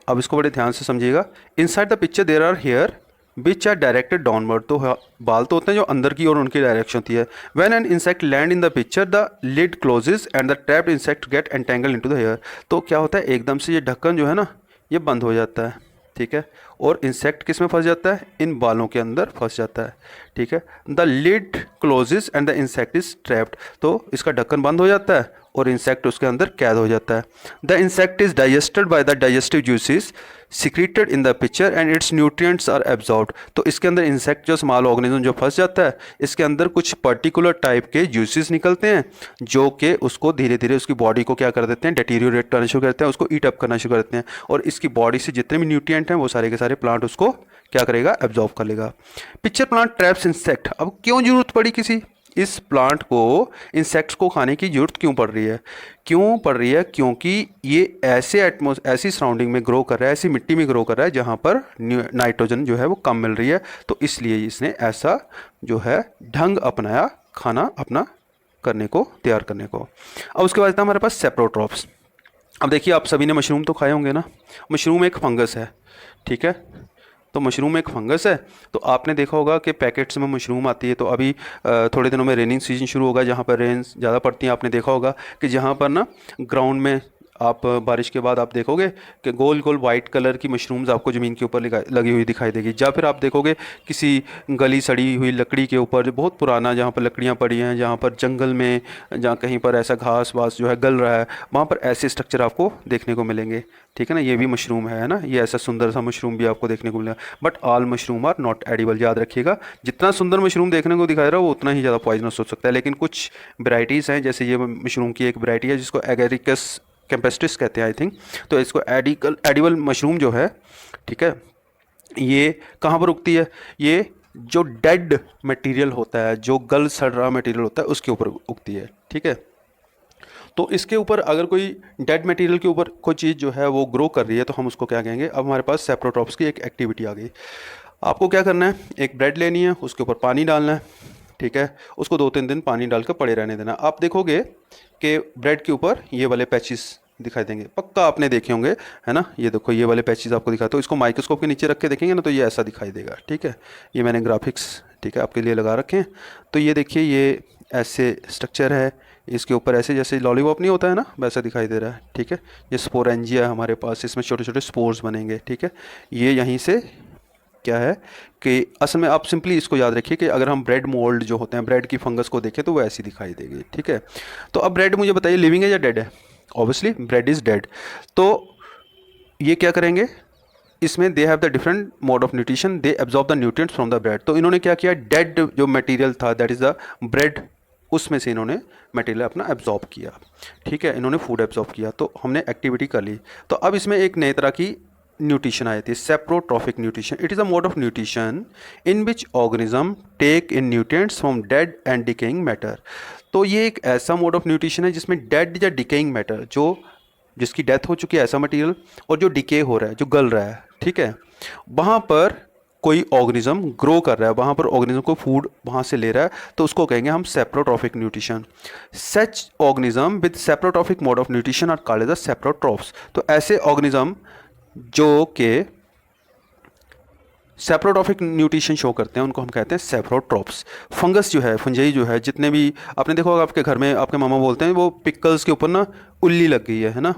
अब इसको बड़े ध्यान से समझिएगा. Inside the pitcher there are hair which are directed downward. तो बाल तो होते हैं जो अंदर की ओर उनकी डायरेक्शन होती है. When an insect land in the pitcher the lid closes and the trapped insect get entangled into the hair. तो क्या होता है, एकदम से ये ढक्कन जो है ना ये बंद हो जाता है, ठीक है, और इंसेक्ट किस में फंस जाता है, इन बालों के अंदर फंस जाता है, ठीक है. The lid closes and the insect is trapped. तो इसका ढक्कन बंद हो जाता है और इंसेक्ट उसके अंदर कैद हो जाता है. The insect is digested by the digestive juices secreted in the pitcher and its nutrients are absorbed. तो इसके अंदर इंसेक्ट जो स्मॉल ऑर्गेनिज्म जो फंस जाता है, इसके अंदर कुछ पर्टिकुलर टाइप के जूसेस निकलते हैं जो कि उसको धीरे धीरे उसकी बॉडी को क्या कर देते हैं, डेटीरियोरेट करना शुरू करते हैं, उसको ईट अप करना शुरू करते हैं, और इसकी बॉडी से जितने भी न्यूट्रिएंट हैं वो सारे के सारे प्लांट उसको क्या करेगा, एब्जॉर्ब कर लेगा. Pitcher plant traps insect. अब क्यों जरूरत पड़ी किसी इस प्लांट को इंसेक्ट्स को खाने की ज़रूरत क्यों पड़ रही है? क्यों पड़ रही है? क्योंकि ये ऐसी सराउंडिंग में ग्रो कर रहा है, ऐसी मिट्टी में ग्रो कर रहा है जहाँ पर नाइट्रोजन जो है वो कम मिल रही है। तो इसलिए इसने ऐसा जो है ढंग अपनाया खाना अपना करने को, तैयार करने को। अब उसके बाद था हमारे पास सेप्रोट्रॉप्स। अब देखिए, आप सभी ने मशरूम तो खाए होंगे ना। मशरूम एक फंगस है, ठीक है। तो मशरूम एक फंगस है। तो आपने देखा होगा कि पैकेट्स में मशरूम आती है। तो अभी थोड़े दिनों में रेनिंग सीजन शुरू होगा, जहाँ पर रेन्स ज़्यादा पड़ती हैं। आपने देखा होगा कि जहाँ पर ना ग्राउंड में आप बारिश के बाद आप देखोगे कि गोल गोल वाइट कलर की मशरूम्स आपको ज़मीन के ऊपर लगी हुई दिखाई देगी। या फिर आप देखोगे किसी गली सड़ी हुई लकड़ी के ऊपर, जो बहुत पुराना, जहाँ पर लकड़ियाँ पड़ी हैं, जहाँ पर जंगल में, जहाँ कहीं पर ऐसा घास वास जो है गल रहा है, वहाँ पर ऐसे स्ट्रक्चर आपको देखने को मिलेंगे, ठीक है ना। ये भी मशरूम है ना, ये ऐसा सुंदर सा मशरूम भी आपको देखने को मिलेगा। But all mushroom are not edible, याद रखिएगा। जितना सुंदर मशरूम देखने को दिखाई रहा है वो उतना ही ज़्यादा पॉइजनस हो सकता है। लेकिन कुछ वेराइटीज़ हैं, जैसे ये मशरूम की एक वेराइटी है जिसको एगेरिकस कैम्पेस्ट्रिस कहते हैं, आई थिंक। तो इसको एडिबल मशरूम जो है, ठीक है, ये कहाँ पर उगती है? ये जो डेड मटेरियल होता है, जो गल सड़ रहा मटेरियल होता है, उसके ऊपर उगती है, ठीक है। तो इसके ऊपर अगर कोई डेड मटेरियल के ऊपर कोई चीज़ जो है वो ग्रो कर रही है तो हम उसको क्या कहेंगे? अब हमारे पास सेप्रोट्रॉप्स की एक एक्टिविटी आ गई। आपको क्या करना है? एक ब्रेड लेनी है, उसके ऊपर पानी डालना है, ठीक है। उसको 2-3 दिन पानी डालकर पड़े रहने देना। आप देखोगे कि ब्रेड के ऊपर ये वाले पैचेस दिखाई देंगे, पक्का आपने देखे होंगे, है ना। ये देखो, ये वाले पैचेस आपको दिखाते हो। इसको माइक्रोस्कोप के नीचे रख के देखेंगे ना तो ये ऐसा दिखाई देगा, ठीक है। ये मैंने ग्राफिक्स, ठीक है, आपके लिए लगा रखे हैं। तो ये देखिए, ये ऐसे स्ट्रक्चर है, इसके ऊपर ऐसे जैसे लॉलीपॉप नहीं होता है ना, वैसा दिखाई दे रहा है, ठीक है। ये स्पोरेंजिया है हमारे पास, इसमें छोटे छोटे स्पोर्स बनेंगे, ठीक है। ये यहीं से क्या है कि असल में आप सिंपली इसको याद रखिए कि अगर हम ब्रेड मोल्ड जो होते हैं, ब्रेड की फंगस को देखें तो वो ऐसी दिखाई देगी, ठीक है। तो अब ब्रेड मुझे बताइए, लिविंग है या डेड है? Obviously bread is dead. तो ये क्या करेंगे? इसमें they have the different mode of nutrition, they absorb the nutrients from the bread. तो इन्होंने क्या किया? डेड जो मटेरियल था, दैट इज़ द ब्रेड, उसमें से इन्होंने मटेरियल अपना एब्जॉर्ब किया, ठीक है। इन्होंने फूड एब्जॉर्ब किया, तो हमने एक्टिविटी कर ली। तो अब इसमें एक नई तरह की न्यूट्रिशन आई थी, saprotrophic nutrition. It is a mode of nutrition in which organism take in nutrients from dead and decaying matter. तो ये एक ऐसा मोड ऑफ न्यूट्रिशन है जिसमें डेड या डिकेइंग मैटर, जो जिसकी डेथ हो चुकी है ऐसा मटेरियल, और जो डिके हो रहा है, जो गल रहा है, ठीक है, वहाँ पर कोई ऑर्गेनिज्म ग्रो कर रहा है, वहाँ पर ऑर्गेनिज्म को फूड वहाँ से ले रहा है, तो उसको कहेंगे हम saprotrophic nutrition. Such organism with saprotrophic mode of nutrition are called as the saprotrophs. तो ऐसे ऑर्गेनिज्म जो के सेप्रोट्रॉफिक न्यूट्रिशन शो करते हैं उनको हम कहते हैं सेप्रोट्रॉप्स। फंगस जो है, फंजाई जो है, जितने भी आपने देखा होगा आपके घर में, आपके मामा बोलते हैं वो पिकल्स के ऊपर ना उल्ली लग गई है ना,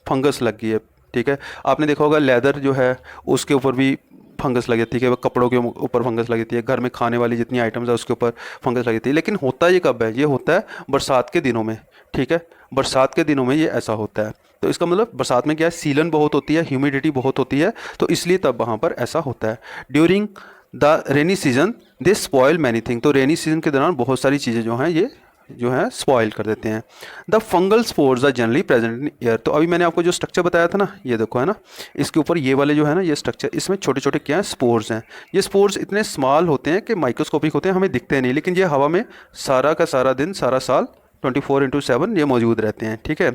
फंगस लग गई है, ठीक है। आपने देखा होगा लेदर जो है उसके ऊपर भी फंगस लगी थी, कि कपड़ों के ऊपर फंगस लगी थी, घर में खाने वाली जितनी आइटम्स है उसके ऊपर फंगस लगी थी। लेकिन होता ये कब है? ये होता है बरसात के दिनों में, ठीक है। बरसात के दिनों में ये ऐसा होता है। तो इसका मतलब बरसात में क्या है, सीलन बहुत होती है, ह्यूमिडिटी बहुत होती है, तो इसलिए तब वहाँ पर ऐसा होता है। During the rainy season they spoil many thing. तो रेनी सीजन के दौरान बहुत सारी चीज़ें जो हैं ये जो है स्पॉइल कर देते हैं। The fungal spores are generally present in air. तो अभी मैंने आपको जो स्ट्रक्चर बताया था ना, ये देखो, है ना, इसके ऊपर ये वाले जो है ना, ये स्ट्रक्चर, इसमें छोटे छोटे क्या हैं? स्पोर्स हैं। ये स्पोर्स इतने स्मॉल होते हैं कि माइक्रोस्कोपिक होते हैं, हमें दिखते नहीं, लेकिन ये हवा में सारा का सारा दिन, सारा साल 24/7 ये मौजूद रहते हैं, ठीक है।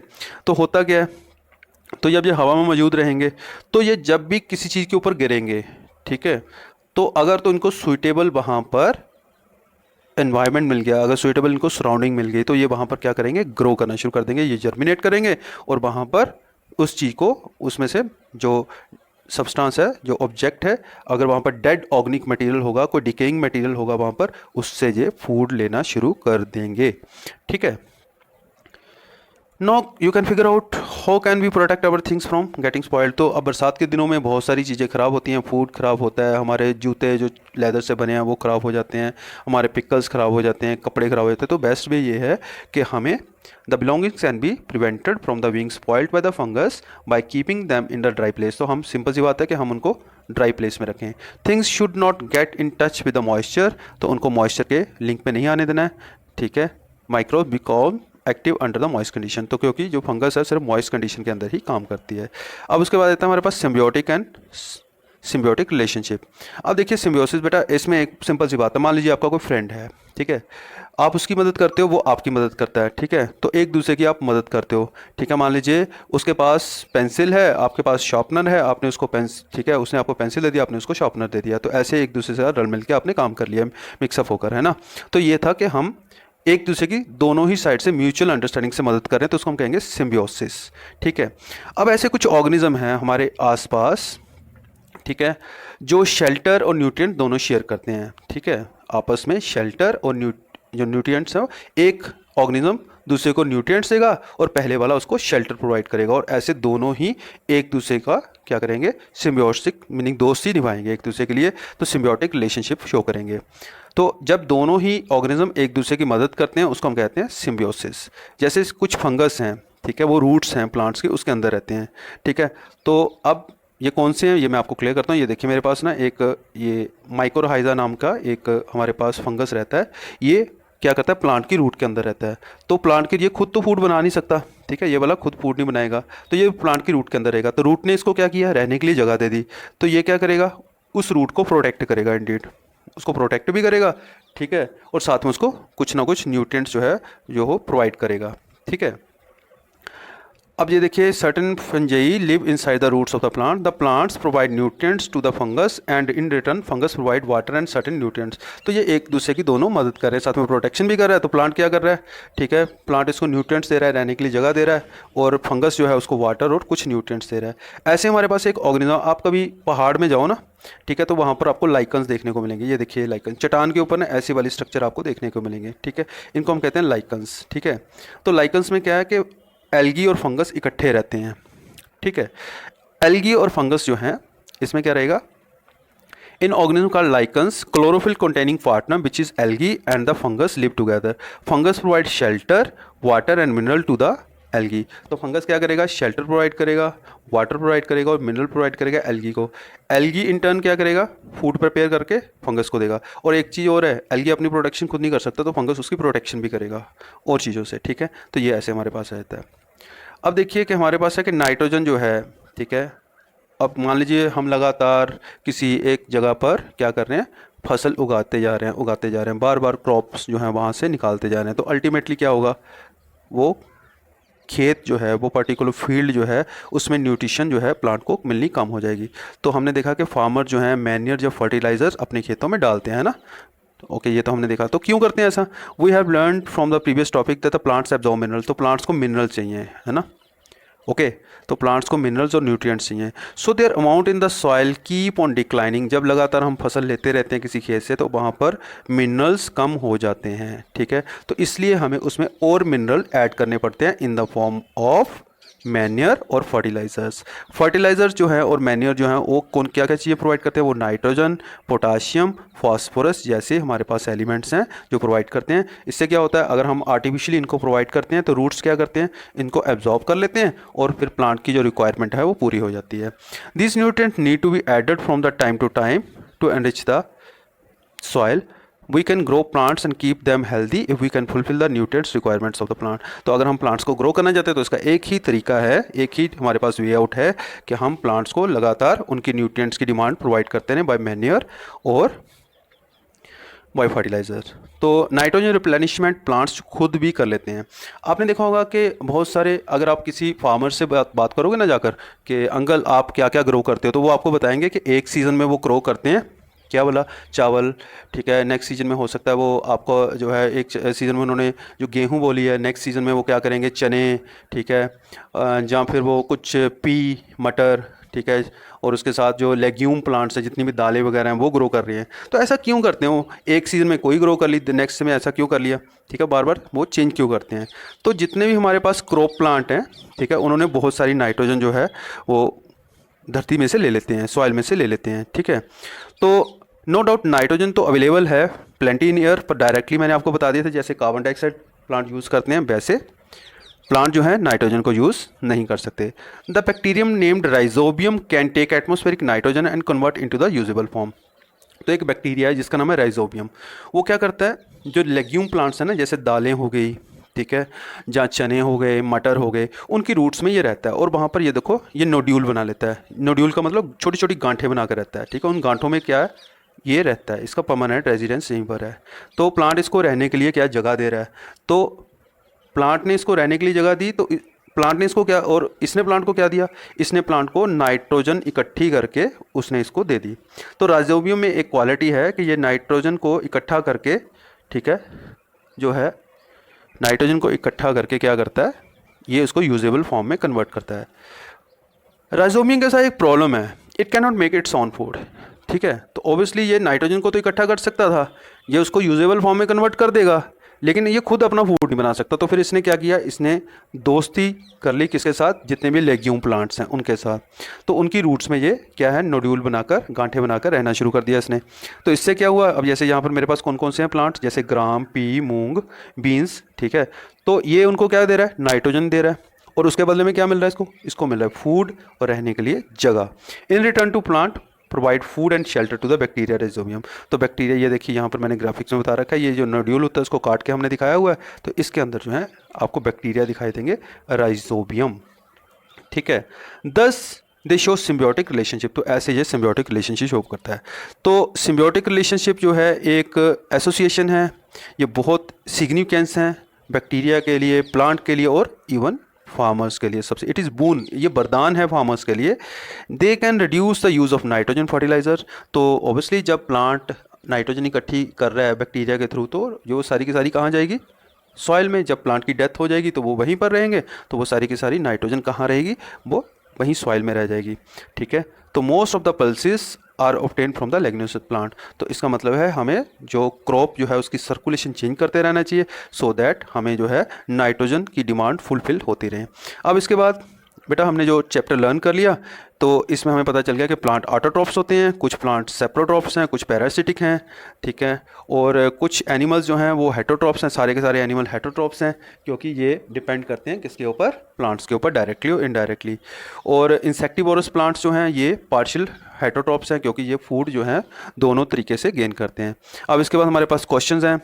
तो होता क्या है? तो जब ये हवा में मौजूद रहेंगे तो ये जब भी किसी चीज़ के ऊपर गिरेंगे, ठीक है, तो अगर तो इनको सूटेबल वहाँ पर एनवायरनमेंट मिल गया, अगर सूटेबल इनको सराउंडिंग मिल गई, तो ये वहाँ पर क्या करेंगे? ग्रो करना शुरू कर देंगे, ये जर्मिनेट करेंगे, और वहाँ पर उस चीज़ को, उसमें से जो सब्सटेंस है, जो ऑब्जेक्ट है, अगर वहाँ पर डेड ऑर्गेनिक मटेरियल होगा, कोई डिकेइंग मटेरियल होगा वहाँ पर, उससे ये फूड लेना शुरू कर देंगे, ठीक है। No you can figure out how can we protect our things from getting spoiled. तो अब बरसात के दिनों में बहुत सारी चीज़ें ख़राब होती हैं, फूड ख़राब होता है, हमारे जूते जो लेदर से बने हैं वो ख़राब हो जाते हैं, हमारे पिकल्स ख़राब हो जाते हैं, कपड़े ख़राब हो जाते हैं। तो बेस्ट वे ये है कि हमें the belongings can be prevented from the being spoiled by the fungus by keeping them in the dry place. तो हम सिंपल सी बात है कि हम उनको ड्राई प्लेस में रखें। Things should not get in touch with the moisture. तो उनको मॉइस्चर के लिंक पे नहीं आने देना है, ठीक है। Micro become active under the moist condition. तो क्योंकि जो फंगस है सिर्फ मॉइस्ट कंडीशन के अंदर ही काम करती है। अब उसके बाद आता है हमारे पास सिम्बियोटिक एंड सिम्बियोटिक रिलेशनशिप। अब देखिए सिम्बियोसिस बेटा, इसमें एक सिंपल सी बात है, मान लीजिए आपका कोई फ्रेंड है, ठीक है, आप उसकी मदद करते हो, वो आपकी मदद करता है, ठीक है, तो एक दूसरे की आप मदद करते हो, ठीक है। मान लीजिए उसके पास पेंसिल है, आपके पास शार्पनर है, आपने उसको ठीक है, उसने आपको पेंसिल दे दिया, आपने उसको शार्पनर दे दिया, तो ऐसे एक दूसरे से रल मिल के आपने काम कर लिया, मिक्सअप होकर, है ना। तो ये था कि हम एक दूसरे की दोनों ही साइड से म्यूचुअल अंडरस्टैंडिंग से मदद करें, तो उसको हम कहेंगे सिम्बियोसिस, ठीक है। अब ऐसे कुछ ऑर्गेनिज्म हैं हमारे आसपास, ठीक है, जो शेल्टर और न्यूट्रिएंट दोनों शेयर करते हैं, ठीक है, आपस में शेल्टर और जो न्यूट्रिएंट्स हैं, एक ऑर्गेनिज्म दूसरे को न्यूट्रिएंट्स देगा और पहले वाला उसको शेल्टर प्रोवाइड करेगा, और ऐसे दोनों ही एक दूसरे का क्या करेंगे, सिम्बियोटिक मीनिंग दोस्ती निभाएंगे एक दूसरे के लिए, तो सिम्बियोटिक रिलेशनशिप शो करेंगे। तो जब दोनों ही ऑर्गेनिज्म एक दूसरे की मदद करते हैं उसको हम कहते हैं सिम्बियोसिस। जैसे कुछ फंगस हैं, ठीक है, वो रूट्स हैं प्लांट्स के, उसके अंदर रहते हैं, ठीक है। तो अब ये कौन से हैं ये मैं आपको क्लियर करता हूँ। ये देखिए मेरे पास ना एक ये माइक्रोरहाइजा नाम का एक हमारे पास फंगस रहता है, ये क्या करता है, प्लांट की रूट के अंदर रहता है। तो प्लांट के ये खुद तो फूड बना नहीं सकता, ठीक है, ये वाला खुद फूड नहीं बनाएगा, तो ये प्लांट की रूट के अंदर रहेगा। तो रूट ने इसको क्या किया, रहने के लिए जगह दे दी, तो ये क्या करेगा, उस रूट को प्रोटेक्ट करेगा, इंडीड उसको प्रोटेक्ट भी करेगा, ठीक है, और साथ में उसको कुछ ना कुछ न्यूट्रिएंट्स जो है जो हो प्रोवाइड करेगा, ठीक है। अब ये देखिए, certain fungi live inside the roots of the plant, the plants provide nutrients to the fungus and in return fungus provide water and certain nutrients. तो ये एक दूसरे की दोनों मदद कर रहे हैं, साथ में प्रोटेक्शन भी कर रहा है। तो प्लांट क्या कर रहा है, ठीक है, प्लांट इसको न्यूट्रिएंट्स दे रहा है, रहने के लिए जगह दे रहा है, और फंगस जो है उसको वाटर और कुछ न्यूट्रिएंट्स दे रहा है। ऐसे हमारे पास एक ऑर्गेनिज्म, आप कभी पहाड़ में जाओ ना, ठीक है, तो वहाँ पर आपको लाइकन्स देखने को मिलेंगे। ये देखिए लाइकन, चट्टान के ऊपर ना ऐसी वाली स्ट्रक्चर आपको देखने को मिलेंगे, ठीक है, इनको हम कहते हैं लाइकन्स, ठीक है। तो लाइकन्स में क्या है कि एल्गी और फंगस इकट्ठे रहते हैं, ठीक है। एल्गी और फंगस जो हैं इसमें क्या रहेगा, in organism called lichens chlorophyll containing partner which is algae and the fungus live together. Fungus provide shelter, water and mineral to the algae. तो फंगस क्या करेगा, शेल्टर प्रोवाइड करेगा, वाटर प्रोवाइड करेगा और मिनरल प्रोवाइड करेगा algae को। Algae in turn क्या करेगा, फूड प्रिपेयर करके फंगस को देगा। और एक चीज़ और है, एल्गी अपनी प्रोटेक्शन खुद नहीं कर सकता, तो फंगस उसकी प्रोटेक्शन भी करेगा और चीज़ों से, ठीक है। तो ये ऐसे हमारे पास रहता है। अब देखिए कि हमारे पास है कि नाइट्रोजन जो है, ठीक है, अब मान लीजिए हम लगातार किसी एक जगह पर क्या कर रहे हैं, फसल उगाते जा रहे हैं, बार बार क्रॉप्स जो हैं वहाँ से निकालते जा रहे हैं, तो अल्टीमेटली क्या होगा, वो खेत जो है, वो पर्टिकुलर फील्ड जो है, उसमें न्यूट्रिशन जो है प्लांट को मिलनी कम हो जाएगी। तो हमने देखा कि फार्मर जो है मैन्योर या फर्टिलाइजर्स अपने खेतों में डालते हैं ना, ओके, ये तो हमने देखा। तो क्यों करते हैं ऐसा, we have learn from the previous topic that the plants absorb mineral. तो प्लांट्स को मिनरल चाहिए, है ना, ओके, तो प्लांट्स को मिनरल्स और न्यूट्रिएंट्स चाहिए। So their amount in the soil keep on declining. जब लगातार हम फसल लेते रहते हैं किसी खेत से, तो वहाँ पर मिनरल्स कम हो जाते हैं, ठीक है। तो इसलिए हमें उसमें और मिनरल ऐड करने पड़ते हैं in the form of manure और फर्टिलाइजर्स। फर्टिलाइजर्स जो है और मैन्योर जो है वो कौन क्या क्या चीज़ें प्रोवाइड करते हैं, वो नाइट्रोजन, पोटाशियम, फास्फोरस जैसे हमारे पास एलिमेंट्स हैं जो प्रोवाइड करते हैं। इससे क्या होता है, अगर हम आर्टिफिशियली इनको प्रोवाइड करते हैं तो रूट्स क्या करते हैं, इनको एब्जॉर्ब कर लेते हैं और फिर प्लांट की जो रिक्वायरमेंट है वो पूरी हो जाती है। This nutrient need to be added from the time to enrich the soil. We can grow plants and keep them healthy if we can fulfill the nutrients requirements of the plant. तो अगर हम plants को grow करना चाहते हैं तो इसका एक ही तरीका है, एक ही हमारे पास वे आउट है कि हम प्लांट्स को लगातार उनकी न्यूट्रिएंट्स की डिमांड प्रोवाइड करते हैं बाय मैन्योर और बाय फर्टिलाइजर। तो नाइट्रोजन रिप्लेनिशमेंट प्लांट्स खुद भी कर लेते हैं। आपने देखा होगा कि बहुत सारे, अगर आप किसी फार्मर से बात करोगे ना जाकर कि अंकल आप क्या क्या ग्रो करते हो, तो वो आपको बताएंगे कि एक सीज़न में वो ग्रो करते हैं क्या बोला, चावल, ठीक है, नेक्स्ट सीज़न में हो सकता है वो आपको जो है एक सीज़न में उन्होंने जो गेहूं बोली है, नेक्स्ट सीज़न में वो क्या करेंगे, चने, ठीक है, या फिर वो कुछ मटर, ठीक है, और उसके साथ जो लेग्यूम प्लांट्स है, जितनी भी दालें वगैरह हैं वो ग्रो कर रही हैं। तो ऐसा क्यों करते हैं, वो एक सीज़न में कोई ग्रो कर ली, नेक्स्ट में ऐसा क्यों कर लिया, ठीक है, बार बार वो चेंज क्यों करते हैं। तो जितने भी हमारे पास क्रॉप प्लांट हैं, ठीक है, उन्होंने बहुत सारी नाइट्रोजन जो है वो धरती में से ले लेते हैं, सॉइल में से ले लेते हैं, ठीक है। तो नो डाउट नाइट्रोजन तो अवेलेबल है प्लेंटी इन एयर, पर डायरेक्टली मैंने आपको बता दिया था जैसे कार्बन डाइऑक्साइड प्लांट यूज़ करते हैं वैसे प्लांट जो है नाइट्रोजन को यूज़ नहीं कर सकते। The bacterium named Rhizobium can take atmospheric nitrogen and convert into the usable form. तो एक बैक्टीरिया है जिसका नाम है राइजोबियम, वो क्या करता है, जो लेग्यूम प्लांट्स हैं ना, जैसे दालें हो गई, ठीक है। जहाँ चने हो गए, मटर हो गए, उनकी रूट्स में ये रहता है और वहाँ पर ये देखो ये नोड्यूल बना लेता है। नोड्यूल का मतलब छोटी छोटी गांठें बना कर रहता है, ठीक है। उन गांठों में क्या है, ये रहता है, इसका परमानेंट रेजिडेंस यहीं पर है। तो प्लांट इसको रहने के लिए क्या जगह दे रहा है, तो प्लांट ने इसको रहने के लिए जगह दी, तो प्लांट ने इसको क्या, और इसने प्लांट को क्या दिया, इसने प्लांट को नाइट्रोजन इकट्ठी करके उसने इसको दे दी। तो राइजोबियम में एक क्वालिटी है कि ये नाइट्रोजन को इकट्ठा करके, ठीक है, जो है नाइट्रोजन को इकट्ठा करके क्या करता है, ये उसको यूजेबल फॉर्म में कन्वर्ट करता है। राइजोबियम के साथ एक प्रॉब्लम है, it can not make its own food, ठीक है। तो ऑब्वियसली ये नाइट्रोजन को तो इकट्ठा कर सकता था, ये उसको यूजेबल फॉर्म में कन्वर्ट कर देगा, लेकिन ये खुद अपना फूड नहीं बना सकता। तो फिर इसने क्या किया, इसने दोस्ती कर ली किसके साथ, जितने भी लेग्यूम प्लांट्स हैं उनके साथ। तो उनकी रूट्स में ये क्या है, नोड्यूल बनाकर, गांठें बनाकर रहना शुरू कर दिया इसने। तो इससे क्या हुआ, अब जैसे यहाँ पर मेरे पास कौन कौन से हैं प्लांट्स, जैसे ग्राम, पी, मूंग, बीन्स, ठीक है। तो ये उनको क्या दे रहा है, नाइट्रोजन दे रहा है, और उसके बदले में क्या मिल रहा है, इसको मिल रहा है फूड और रहने के लिए जगह। In return to plant provide food and shelter to the bacteria Rhizobium. तो बैक्टीरिया, ये देखिए यहाँ पर मैंने ग्राफिक्स में बता रखा है, ये जो नोड्यूल होता है उसको काट के हमने दिखाया हुआ है, तो इसके अंदर जो है आपको बैक्टीरिया दिखाई देंगे, राइजोबियम, ठीक है। दस दे शो सिम्बियोटिक रिलेशनशिप, तो ऐसे ये सिम्बियोटिक रिलेशनशिप शो करता है। तो सिम्बियोटिक रिलेशनशिप जो है एक एसोसिएशन है, ये बहुत सिग्निफिकेंस है बैक्टीरिया के लिए, प्लांट के लिए और इवन फार्मर्स के लिए। सबसे इट इज़ बून, ये वरदान है फार्मर्स के लिए। They can reduce the use of nitrogen fertiliser. तो ऑब्वियसली जब प्लांट नाइट्रोजन इकट्ठी कर रहा है बैक्टीरिया के थ्रू, तो जो सारी की सारी कहाँ जाएगी, सॉइल में। जब प्लांट की डेथ हो जाएगी तो वो वहीं पर रहेंगे, तो वो सारी की सारी नाइट्रोजन कहाँ रहेगी, वो वहीं सॉइल में रह जाएगी, ठीक है। तो most of the pulses are obtain from the leguminous plant. तो इसका मतलब है हमें जो क्रॉप जो है उसकी सर्कुलेशन चेंज करते रहना चाहिए, सो दैट हमें जो है नाइट्रोजन की डिमांड फुलफिल होती रहे। अब इसके बाद बेटा हमने जो चैप्टर लर्न कर लिया, तो इसमें हमें पता चल गया कि प्लांट ऑटोट्रॉफ्स होते हैं, कुछ प्लांट सेप्रोट्रॉफ्स हैं, कुछ पैरासिटिक हैं, ठीक है। और कुछ एनिमल्स जो हैं वो हेटरोट्रॉफ्स हैं, सारे के सारे एनिमल हेटरोट्रॉफ्स हैं, क्योंकि ये डिपेंड करते हैं किसके ऊपर, प्लांट्स के ऊपर, डायरेक्टली और इनडायरेक्टली। और इंसेक्टिवोरस प्लांट्स जो हैं ये पार्शियल हेटरोट्रॉफ्स हैं, क्योंकि ये फूड जो है दोनों तरीके से गेन करते हैं। अब इसके बाद हमारे पास क्वेश्चंस हैं।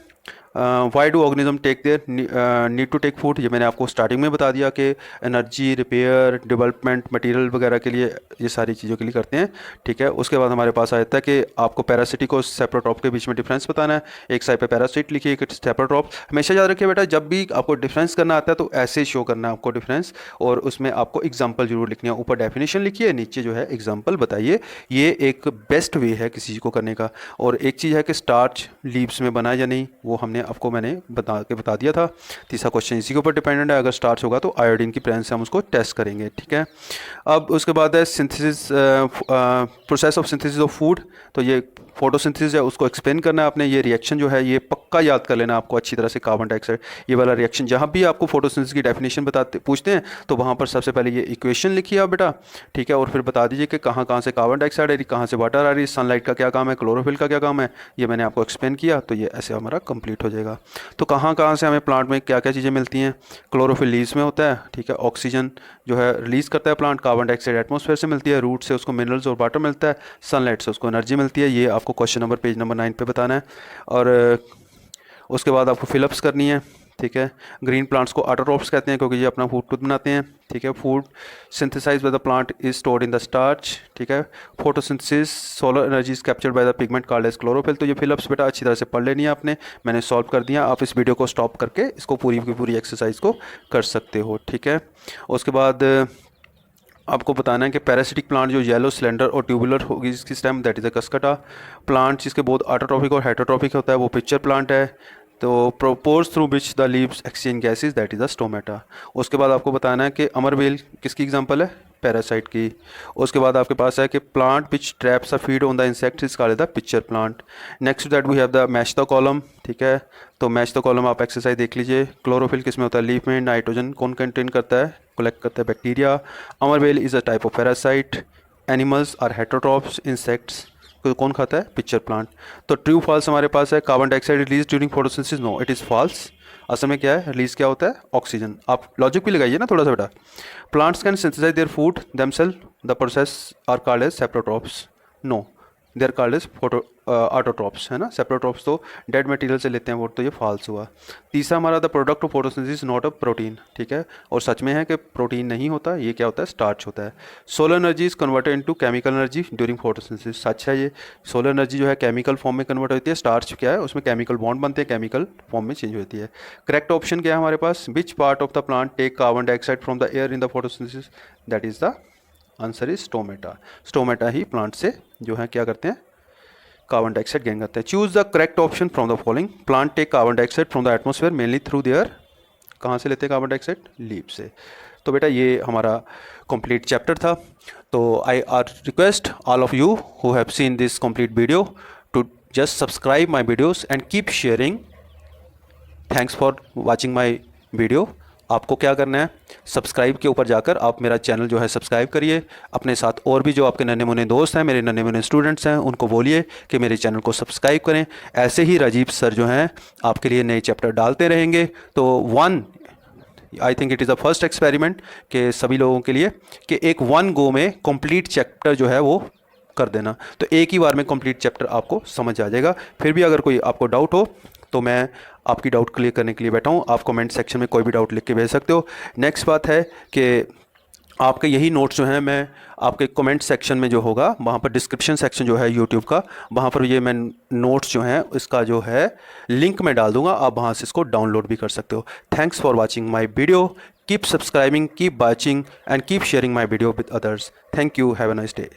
Why do organism take their need to take food, ये मैंने आपको स्टार्टिंग में बता दिया कि एनर्जी, रिपेयर, डेवलपमेंट, मटेरियल वगैरह के लिए, ये सारी चीज़ों के लिए करते हैं, ठीक है। उसके बाद हमारे पास आता है कि आपको पैरासिटिक और सेप्रोट्रॉप के बीच में डिफरेंस बताना है। एक साइड पे पैरासिट लिखिए, एक सेप्रोट्रॉप। हमेशा याद रखिए बेटा, जब भी आपको डिफरेंस करना आता है तो ऐसे शो करना है आपको डिफरेंस, और उसमें आपको एग्जाम्पल जरूर लिखनी है। ऊपर डेफिनेशन लिखिए, नीचे जो है एग्जाम्पल बताइए। ये एक बेस्ट वे है किसी चीज़ को करने का। और एक चीज़ है कि स्टार्च लीव्स में बना या नहीं, वो हमने आपको मैंने बता दिया था। तीसरा क्वेश्चन इसी के ऊपर डिपेंडेंट है, अगर स्टार्च होगा तो आयोडीन की प्रेजेंस से हम उसको टेस्ट करेंगे, ठीक है। अब उसके बाद है synthesis, process of synthesis of food. तो ये फोटोसिंथेसिस है, उसको एक्सप्लेन करना है आपने। ये रिएक्शन जो है ये पक्का याद कर लेना आपको अच्छी तरह से, कार्बन डाइऑक्साइड ये वाला रिएक्शन। जहाँ भी आपको फोटोसिंथेसिस की डेफिनेशन पूछते हैं तो वहाँ पर सबसे पहले ये इक्वेशन लिखिए आप बेटा, ठीक है। और फिर बता दीजिए कि कहाँ कहाँ से कार्बन डाइऑक्साइड आ रही, कहाँ से वाटर आ रही, सनलाइट का क्या काम है, क्लोरोफिल का क्या काम है, ये मैंने आपको एक्सप्लेन किया। तो ये ऐसे हमारा कंप्लीट हो जाएगा। तो कहाँ कहाँ से हमें प्लांट में क्या क्या चीज़ें मिलती हैं, क्लोरोफिल लीव्स में होता है, ठीक है। ऑक्सीजन जो है रिलीज़ करता है प्लांट, कार्बन डाइऑक्साइड एटमॉस्फेयर से मिलती है, रूट से उसको मिनरल्स और वाटर मिलता है, सनलाइट से उसको एनर्जी मिलती है। ये आपको क्वेश्चन नंबर पेज नंबर 9 पे बताना है। और उसके बाद आपको फिलअप्स करनी है, ठीक है। ग्रीन प्लांट्स को ऑटोट्रॉफ्स कहते हैं क्योंकि ये अपना फूड खुद बनाते हैं, ठीक है। Food synthesise by the plant is stored in the starch, ठीक है। Photosynthesis, solar energy is captured by the pigment called as chlorophyll. तो ये फिलअप्स बेटा अच्छी तरह से पढ़ लेनी है आपने, मैंने सॉल्व कर दिया। आप इस वीडियो को स्टॉप करके इसको पूरी की पूरी एक्सरसाइज को कर सकते हो, ठीक है। उसके बाद आपको बताना है कि पैरासिटिक प्लांट जो येलो सिलेंडर और ट्यूबुलर होगी इसकी stem, that is a कस्कटा। Plant जिसके बहुत ऑटोट्रॉफिक और हेटरोट्रॉफिक होता है वो पिक्चर प्लांट है। तो प्रोपोर्स through which the leaves exchange gases, that is a stomata. उसके बाद आपको बताना है कि अमरवेल किसकी एग्जांपल है, पैरासाइट की। उसके बाद आपके पास है कि plant which traps a feed on the insects is called the pitcher plant. Next that we have the match the column, ठीक है। तो मैच द कॉलम आप एक्सरसाइज देख लीजिए। क्लोरोफिल किस में होता है, लीफ में। नाइट्रोजन कौन कंटेन करता है, कलेक्ट करता है बैक्टीरिया। अमरवेल is a type of parasite. Animals are heterotrophs, insects को कौन खाता है, पिक्चर प्लांट। तो ट्रू फॉल्स हमारे पास है, carbon dioxide release during photosynthesis, no it is false. असल में क्या है, रिलीज क्या होता है, ऑक्सीजन। आप लॉजिक भी लगाइए ना थोड़ा सा बेटा। Plants can synthesize their food themselves, the process are called as saprotrophs, no they are called as photo autotrophs, है ना। सेप्रोट्रॉप्स तो डेड मटेरियल से लेते हैं वो, तो ये फॉल्स हुआ। तीसरा हमारा the product of photosynthesis not a protein, ठीक है, और सच में है कि प्रोटीन नहीं होता, ये क्या होता है, स्टार्च होता है। Solar energy is converted into chemical energy during photosynthesis, सच है ये। सोलर एनर्जी जो है केमिकल फॉर्म में कन्वर्ट होती है, स्टार्च क्या है उसमें केमिकल बॉन्ड बनते हैं, केमिकल फॉर्म में चेंज होती है। करेक्ट ऑप्शन क्या है हमारे पास, which part of the plant take carbon dioxide from the air in the photosynthesis, that is the answer is stomata. Stomata ही प्लांट से जो है क्या करते हैं, कार्बन डाइऑक्साइड गेन करते हैं। Choose the correct option from the following, plant take carbon dioxide from the atmosphere mainly through their, कहाँ से लेते हैं कार्बन डाइऑक्साइड, लीप से। तो बेटा ये हमारा कंप्लीट चैप्टर था। तो I are request all of you who have seen this complete video to just subscribe my videos and keep sharing. Thanks for watching my video. आपको क्या करना है, सब्सक्राइब के ऊपर जाकर आप मेरा चैनल जो है सब्सक्राइब करिए, अपने साथ और भी जो आपके नन्हे मुन्ने दोस्त हैं, मेरे नन्हे मुन्ने स्टूडेंट्स हैं, उनको बोलिए कि मेरे चैनल को सब्सक्राइब करें। ऐसे ही राजीव सर जो हैं आपके लिए नए चैप्टर डालते रहेंगे। तो I think it is the first experiment के सभी लोगों के लिए कि एक वन गो में कंप्लीट चैप्टर जो है वो कर देना, तो एक ही बार में कंप्लीट चैप्टर आपको समझ आ जाएगा। फिर भी अगर कोई आपको डाउट हो तो मैं आपकी डाउट क्लियर करने के लिए बैठा हूँ, आप कमेंट सेक्शन में कोई भी डाउट लिख के भेज सकते हो। नेक्स्ट बात है कि आपके यही नोट्स जो हैं मैं आपके कमेंट सेक्शन में जो होगा वहाँ पर डिस्क्रिप्शन सेक्शन जो है यूट्यूब का, वहाँ पर ये मैं नोट्स जो हैं इसका जो है लिंक मैं डाल दूँगा, आप वहाँ से इसको डाउनलोड भी कर सकते हो। Thanks for watching my video, keep subscribing, keep watching and keep sharing my video with others. Thank you, have a nice day.